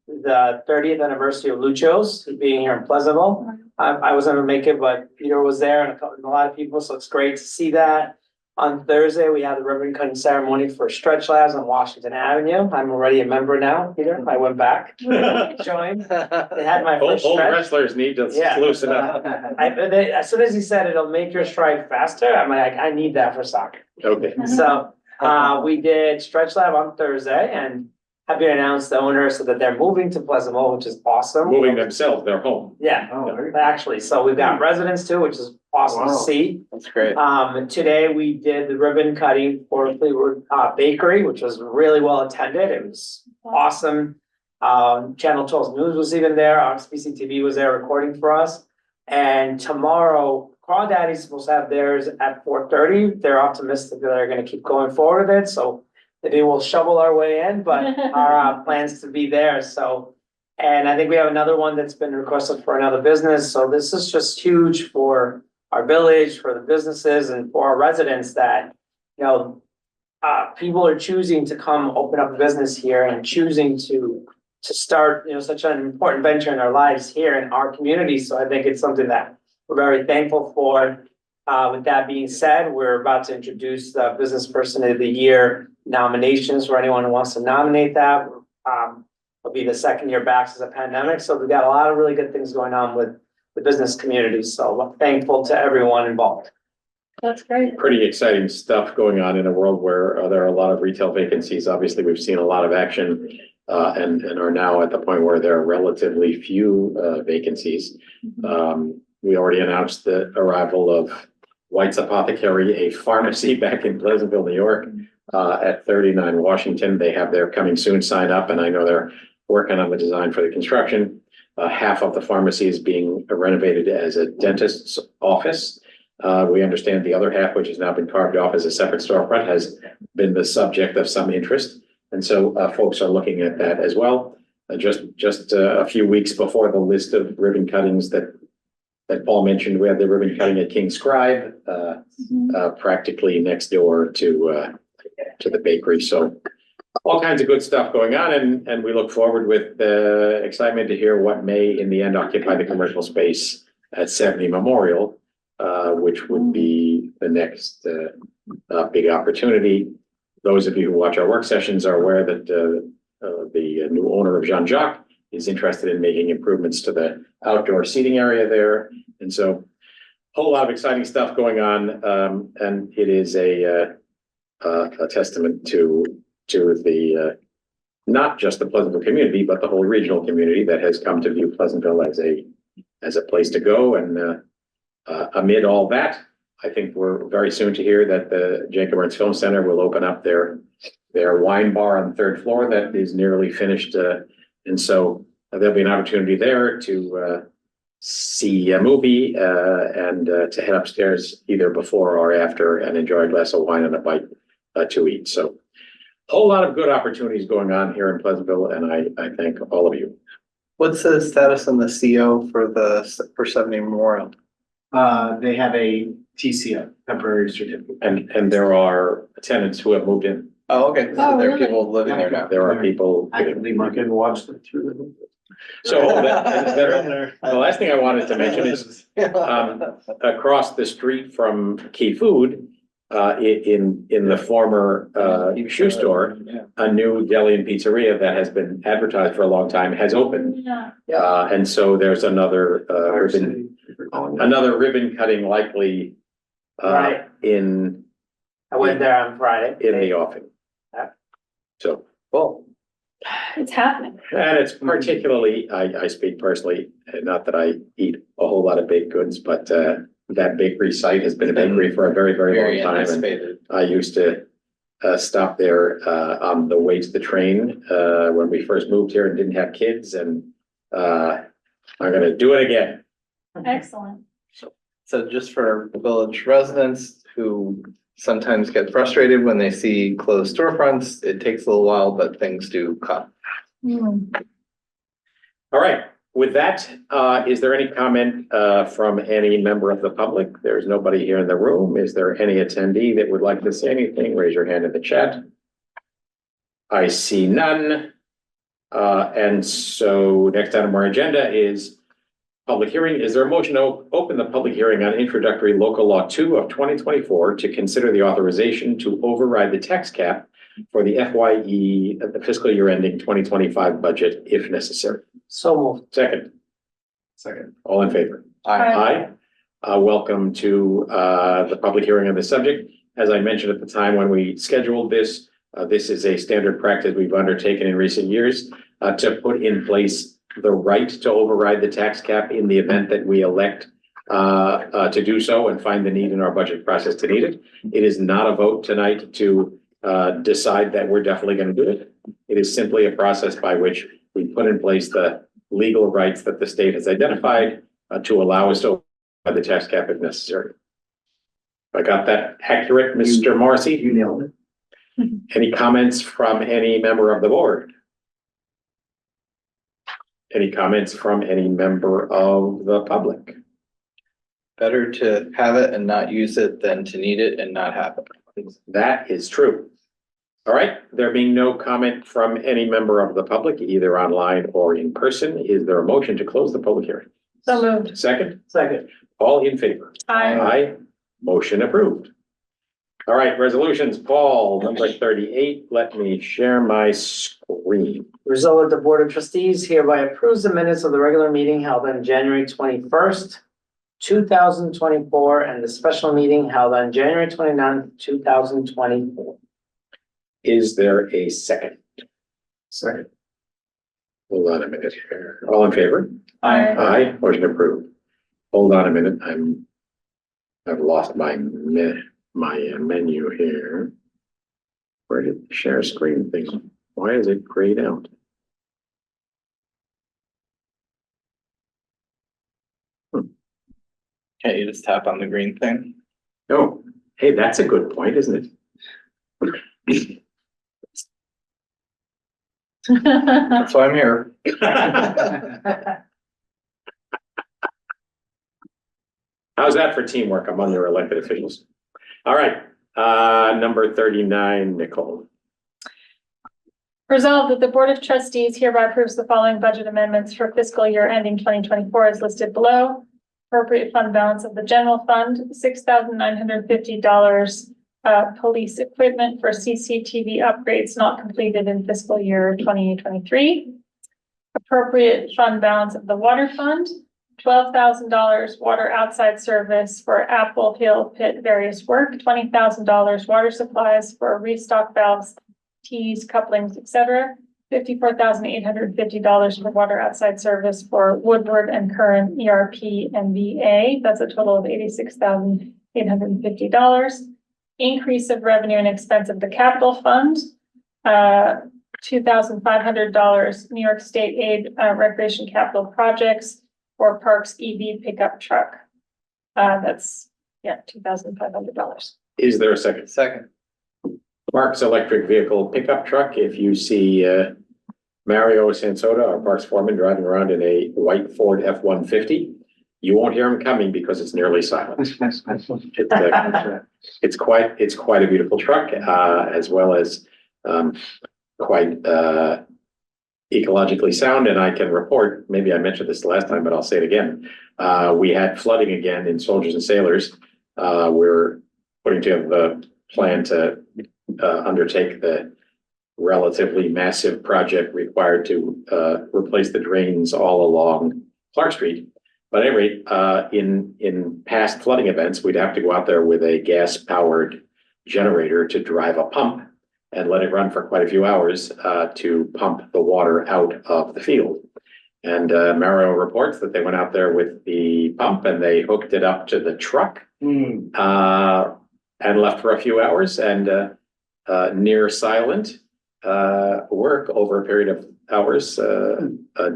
Speaker 10: the 30th anniversary of Lucho's being here in Pleasantville. I wasn't able to make it, but Peter was there and a lot of people, so it's great to see that. On Thursday, we had the ribbon cutting ceremony for Stretch Labs on Washington Avenue. I'm already a member now, Peter. I went back, joined. They had my first
Speaker 1: Old
Speaker 10: stretch.
Speaker 1: wrestlers need to
Speaker 10: Yeah.
Speaker 1: loosen up.
Speaker 10: As soon as he said it'll make your stride faster, I'm like, I need that for soccer.
Speaker 1: Okay.
Speaker 10: So, we did Stretch Lab on Thursday, and happy to announce the owner so that they're moving to Pleasantville, which is awesome.
Speaker 1: Moving themselves, they're home.
Speaker 10: Yeah, actually, so we've got residents too, which is awesome to
Speaker 2: Wow.
Speaker 10: see.
Speaker 2: That's great.
Speaker 10: Today we did the ribbon cutting for Fleetwood Bakery, which was really well attended. It was awesome. Channel 12 News was even there. RSBC TV was there recording for us. And tomorrow, Crawdaddy's supposed to have theirs at 4:30. They're optimistic that they're gonna keep going forward with it, so maybe we'll shovel our way in, but our plans to be there, so. And I think we have another one that's been requested for another business, so this is just huge for our village, for the businesses and for our residents that, you know, people are choosing to come open up a business here and choosing to start, you know, such an important venture in their lives here in our community. So I think it's something that we're very thankful for. With that being said, we're about to introduce the Business Person of the Year nominations for anyone who wants to nominate that. It'll be the second year back since the pandemic, so we've got a lot of really good things going on with the business community, so I'm thankful to everyone involved.
Speaker 9: That's great.
Speaker 1: Pretty exciting stuff going on in a world where there are a lot of retail vacancies. Obviously, we've seen a lot of action and are now at the point where there are relatively few vacancies. We already announced the arrival of White's Apothecary, a pharmacy back in Pleasantville, New York, at 39 Washington. They have their coming soon sign up, and I know they're working on the design for the construction. Half of the pharmacy is being renovated as a dentist's office. We understand the other half, which has now been carved off as a separate storefront, has been the subject of some interest. And so folks are looking at that as well. Just a few weeks before the list of ribbon cuttings that Paul mentioned, we had the ribbon cutting at King Scribe, practically next door to the bakery. So all kinds of good stuff going on, and we look forward with excitement to hear what may in the end occupy the commercial space at 70 Memorial, which would be the next big opportunity. Those of you who watch our work sessions are aware that the new owner of Jean-Jacques is interested in making improvements to the outdoor seating area there. And so a whole lot of exciting stuff going on. And it is a testament to the not just the Pleasantville community, but the whole regional community that has come to view Pleasantville as a place to go. And amid all that, I think we're very soon to hear that the Jacob Ernst Film Center will open up their wine bar on the third floor that is nearly finished. And so there'll be an opportunity there to see a movie and to head upstairs either before or after and enjoy a glass of wine and a bite to eat. So a whole lot of good opportunities going on here in Pleasantville, and I thank all of you.
Speaker 2: What's the status on the CO for 70 Memorial?
Speaker 3: They have a TCO, temporary certificate.
Speaker 1: And there are tenants who have moved in.
Speaker 2: Oh, okay, so
Speaker 9: Oh,
Speaker 2: there are
Speaker 9: really?
Speaker 2: people living there now.
Speaker 1: There are people.
Speaker 3: Actively market watch them through.
Speaker 1: So the last thing I wanted to mention is across the street from Key Food, in the former shoe store, a new deli and pizzeria that has been advertised for a long time has opened.
Speaker 9: Yeah.
Speaker 1: And so there's another another ribbon cutting likely
Speaker 10: Right.
Speaker 1: in
Speaker 10: I went there on Friday.
Speaker 1: in the offing.
Speaker 10: Yeah.
Speaker 1: So, well,
Speaker 9: It's happening.
Speaker 1: and it's particularly, I speak personally, not that I eat a whole lot of baked goods, but that bakery site has been a bakery for a very, very
Speaker 2: Very
Speaker 1: long time. And
Speaker 2: anticipated.
Speaker 1: I used to stop there on the way to the train when we first moved here and didn't have kids, and I'm gonna do it again.
Speaker 9: Excellent.
Speaker 2: So just for village residents who sometimes get frustrated when they see closed storefronts, it takes a little while, but things do come.
Speaker 1: All right, with that, is there any comment from any member of the public? There's nobody here in the room. Is there any attendee that would like to say anything? Raise your hand in the chat. I see none. And so next item on our agenda is public hearing. Is there a motion to open the public hearing on introductory local law 2 of 2024 to consider the authorization to override the tax cap for the FYE at the fiscal year ending 2025 budget if necessary?
Speaker 10: So moved.
Speaker 1: Second, all in favor?
Speaker 9: Aye.
Speaker 1: Aye. Welcome to the public hearing on this subject. As I mentioned at the time when we scheduled this, this is a standard practice we've undertaken in recent years to put in place the right to override the tax cap in the event that we elect to do so and find the need in our budget process to need it. It is not a vote tonight to decide that we're definitely going to do it. It is simply a process by which we put in place the legal rights that the state has identified to allow us to override the tax cap if necessary. I got that accurate, Mr. Marcy?
Speaker 3: You nailed it.
Speaker 1: Any comments from any member of the board? Any comments from any member of the public?
Speaker 2: Better to have it and not use it than to need it and not have it.
Speaker 1: That is true. All right, there being no comment from any member of the public, either online or in person, is there a motion to close the public hearing?
Speaker 9: So moved.
Speaker 1: Second,
Speaker 10: Second.
Speaker 1: all in favor?
Speaker 9: Aye.
Speaker 1: Aye, motion approved. All right, resolutions, Paul, number 38, let me share my screen.
Speaker 10: Result that the Board of Trustees hereby approves the minutes of the regular meeting held on January 21st, 2024, and the special meeting held on January 29th, 2024.
Speaker 1: Is there a second?
Speaker 3: Second.
Speaker 1: Hold on a minute here. All in favor?
Speaker 9: Aye.
Speaker 1: Aye, motion approved. Hold on a minute, I've lost my menu here. Where did the share screen thing? Why is it grayed out?
Speaker 2: Can't you just tap on the green thing?
Speaker 1: Oh, hey, that's a good point, isn't it?
Speaker 2: That's why I'm here.
Speaker 1: How's that for teamwork among your elected officials? All right, number 39, Nicole.
Speaker 9: Resolved that the Board of Trustees hereby approves the following budget amendments for fiscal year ending 2024 as listed below. Appropriate fund balance of the general fund, $6,950, police equipment for CCTV upgrades not completed in fiscal year 2023. Appropriate fund balance of the water fund, $12,000 water outside service for Apple Hill Pit various work, $20,000 water supplies for restock valves, tees, couplings, etc. $54,850 for water outside service for Woodward and Current ERP and VA. That's a total of $86,850. Increase of revenue and expense of the capital fund, $2,500 New York State aid recreation capital projects for Parks EV pickup truck. That's $2,500.
Speaker 1: Is there a second?
Speaker 2: Second.
Speaker 1: Mark's electric vehicle pickup truck. If you see Mario Sansota, our parks foreman, driving around in a white Ford F-150, you won't hear him coming because it's nearly silent. It's quite a beautiful truck, as well as quite ecologically sound. And I can report, maybe I mentioned this last time, but I'll say it again. We had flooding again in Soldiers and Sailors. We're putting together the plan to undertake the relatively massive project required to replace the drains all along Clark Street. But at any rate, in past flooding events, we'd have to go out there with a gas powered generator to drive a pump and let it run for quite a few hours to pump the water out of the field. And Mario reports that they went out there with the pump and they hooked it up to the truck and left for a few hours, and near silent work over a period of hours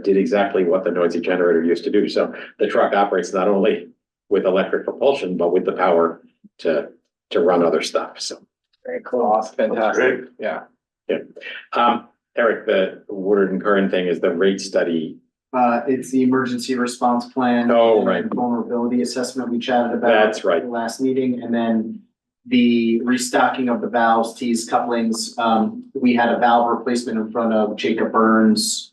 Speaker 1: did exactly what the noisy generator used to do. So the truck operates not only with electric propulsion, but with the power to run other stuff. So
Speaker 9: Very cool.
Speaker 2: Awesome, fantastic, yeah.
Speaker 1: Eric, the Woodard and Curran thing is the rate study.
Speaker 3: It's the emergency response plan.
Speaker 1: Oh, right.
Speaker 3: and Vulnerability assessment we chatted about.
Speaker 1: That's right.
Speaker 3: at the Last meeting, and then the restocking of the valves, T's, couplings. We had a valve replacement in front of Jacob Burns.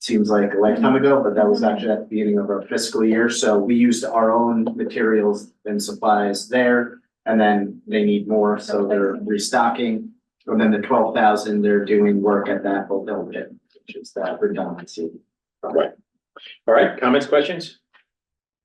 Speaker 3: Seems like a lifetime ago, but that was actually at the beginning of our fiscal year. So we used our own materials and supplies there. And then they need more, so they're restocking. And then the 12,000, they're doing work at that hotel pit, which is that redundancy.
Speaker 1: Right. All right, comments, questions?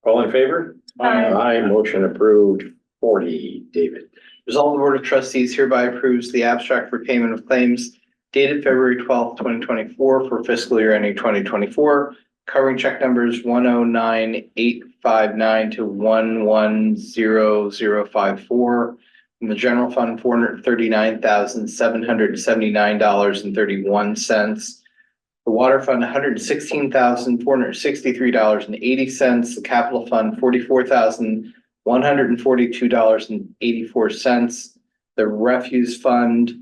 Speaker 1: All in favor?
Speaker 9: Aye.
Speaker 1: Aye, motion approved. 40, David.
Speaker 2: Resolved, the Board of Trustees hereby approves the abstract for payment of claims dated February 12th, 2024 for fiscal year ending 2024, covering check numbers 109,859 to 110,054. From the general fund, $439,779.31. The water fund, $116,463.80. The capital fund, $44,142.84. The refuse fund,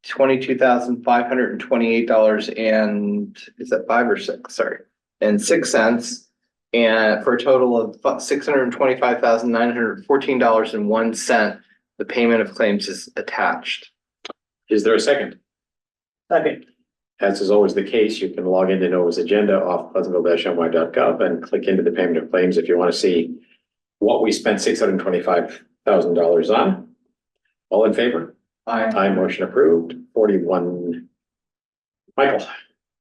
Speaker 2: $22,528 and is that 5 or 6? Sorry, and 6 cents, and for a total of $625,914.01. The payment of claims is attached.
Speaker 1: Is there a second?
Speaker 10: Second.
Speaker 1: As is always the case, you can log into Nova's agenda off pleasantville-ny.gov and click into the payment of claims if you want to see what we spent $625,000 on. All in favor? Aye, motion approved. 41. Michael,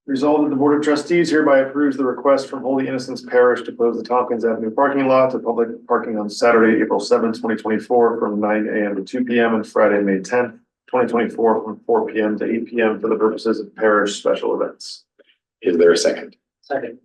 Speaker 6: Resolved that the Board of Trustees hereby approves the request from Holy Innocents Parish to close the Tompkins Avenue parking lot to public parking on Saturday, April 7th, 2024 from 9 a.m. to 2 p.m. and Friday, May 10th, 2024 from 4 p.m. to 8 p.m. for the purposes of parish special events.
Speaker 1: is there a second?
Speaker 10: Second.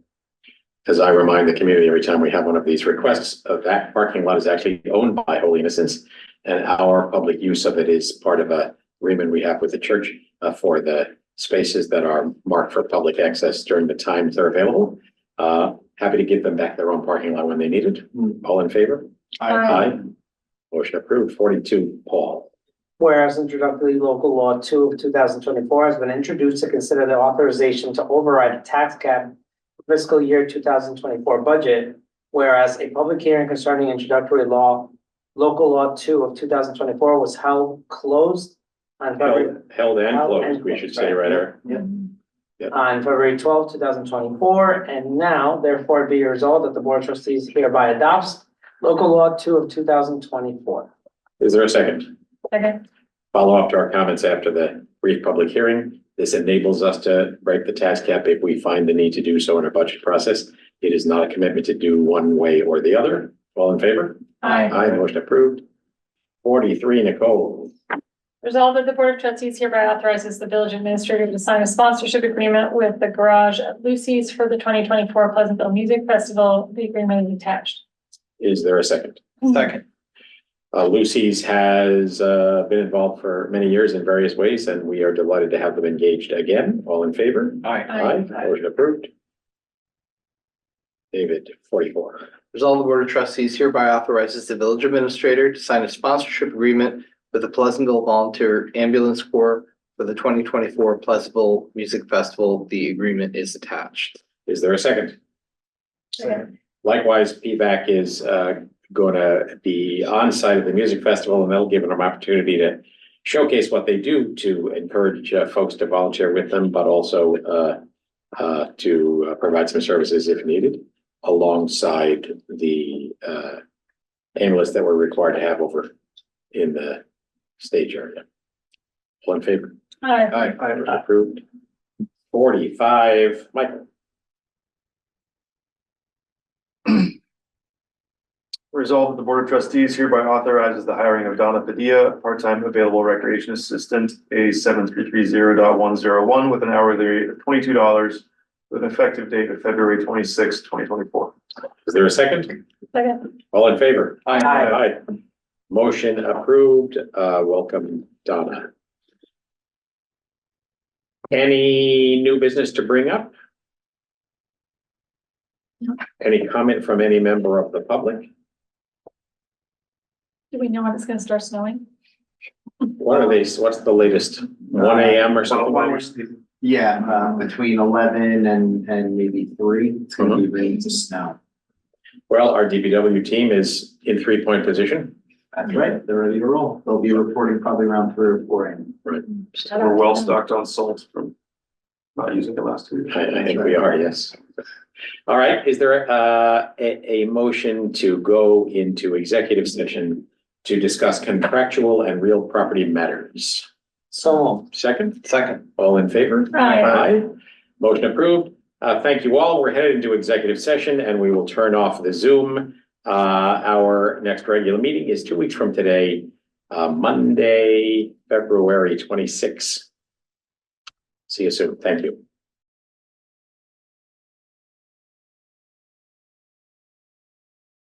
Speaker 1: As I remind the community every time we have one of these requests, that parking lot is actually owned by Holy Innocents, and our public use of it is part of a agreement we have with the church for the spaces that are marked for public access during the times they're available. Happy to give them back their own parking lot when they need it. All in favor? Aye. Motion approved. 42, Paul.
Speaker 10: Whereas introductory local law 2 of 2024 has been introduced to consider the authorization to override a tax cap for fiscal year 2024 budget. Whereas a public hearing concerning introductory law, local law 2 of 2024 was closed on February.
Speaker 1: Held and
Speaker 10: Held
Speaker 1: closed,
Speaker 10: and
Speaker 1: we should
Speaker 10: closed,
Speaker 1: say, right, Eric?
Speaker 10: On February 12th, 2024, and now therefore be resolved that the Board of Trustees hereby adopts local law 2 of 2024.
Speaker 1: Is there a second?
Speaker 9: Second.
Speaker 1: Follow up to our comments after the brief public hearing. This enables us to break the tax cap if we find the need to do so in our budget process. It is not a commitment to do one way or the other. All in favor?
Speaker 9: Aye.
Speaker 1: Aye, motion approved. 43, Nicole.
Speaker 9: Resolved that the Board of Trustees hereby authorizes the village administrator to sign a sponsorship agreement with the Garage at Lucy's for the 2024 Pleasantville Music Festival. The agreement is attached.
Speaker 1: Is there a second?
Speaker 2: Second.
Speaker 1: Lucy's has been involved for many years in various ways, and we are delighted to have them engaged again. All in favor?
Speaker 2: Aye.
Speaker 1: Aye, motion approved. David, 44.
Speaker 2: Resolved, the Board of Trustees hereby authorizes the village administrator to sign a sponsorship agreement with the Pleasantville Volunteer Ambulance Corps for the 2024 Pleasantville Music Festival. The agreement is attached.
Speaker 1: Is there a second?
Speaker 9: Second.
Speaker 1: Likewise, PVAC is going to be on site at the music festival, and that'll give them an opportunity to showcase what they do to encourage folks to volunteer with them, but also to provide some services if needed, alongside the ambulance that we're required to have over in the stage area. All in favor?
Speaker 9: Aye.
Speaker 1: Approved. 45, Michael.
Speaker 6: Resolved that the Board of Trustees hereby authorizes the hiring of Donna Padilla, part-time available recreation assistant, A 7330.101 with an hourly rate of $22 with an effective date of February 26, 2024.
Speaker 1: Is there a second?
Speaker 9: Second.
Speaker 1: All in favor?
Speaker 10: Aye.
Speaker 1: Aye. Motion approved. Welcome, Donna. Any new business to bring up?
Speaker 9: No.
Speaker 1: Any comment from any member of the public?
Speaker 9: Do we know when it's gonna start snowing?
Speaker 1: What are these? What's the latest? 1 AM or something?
Speaker 3: Yeah, between 11 and maybe 3, it's gonna be raining to snow.
Speaker 1: Well, our DPW team is in 3-point position.
Speaker 3: That's right, they're ready to roll. They'll be reporting probably around 3 or 4 AM.
Speaker 6: We're well stocked on salt from not using it last 2 years.
Speaker 1: I think we are, yes. All right, is there a motion to go into executive session to discuss contractual and real property matters?
Speaker 10: So
Speaker 1: Second?
Speaker 2: Second.
Speaker 1: All in favor?
Speaker 9: Aye.
Speaker 1: Aye. Motion approved. Thank you all. We're headed into executive session and we will turn off the Zoom. Our next regular meeting is 2 weeks from today, Monday, February 26th. See you soon. Thank you.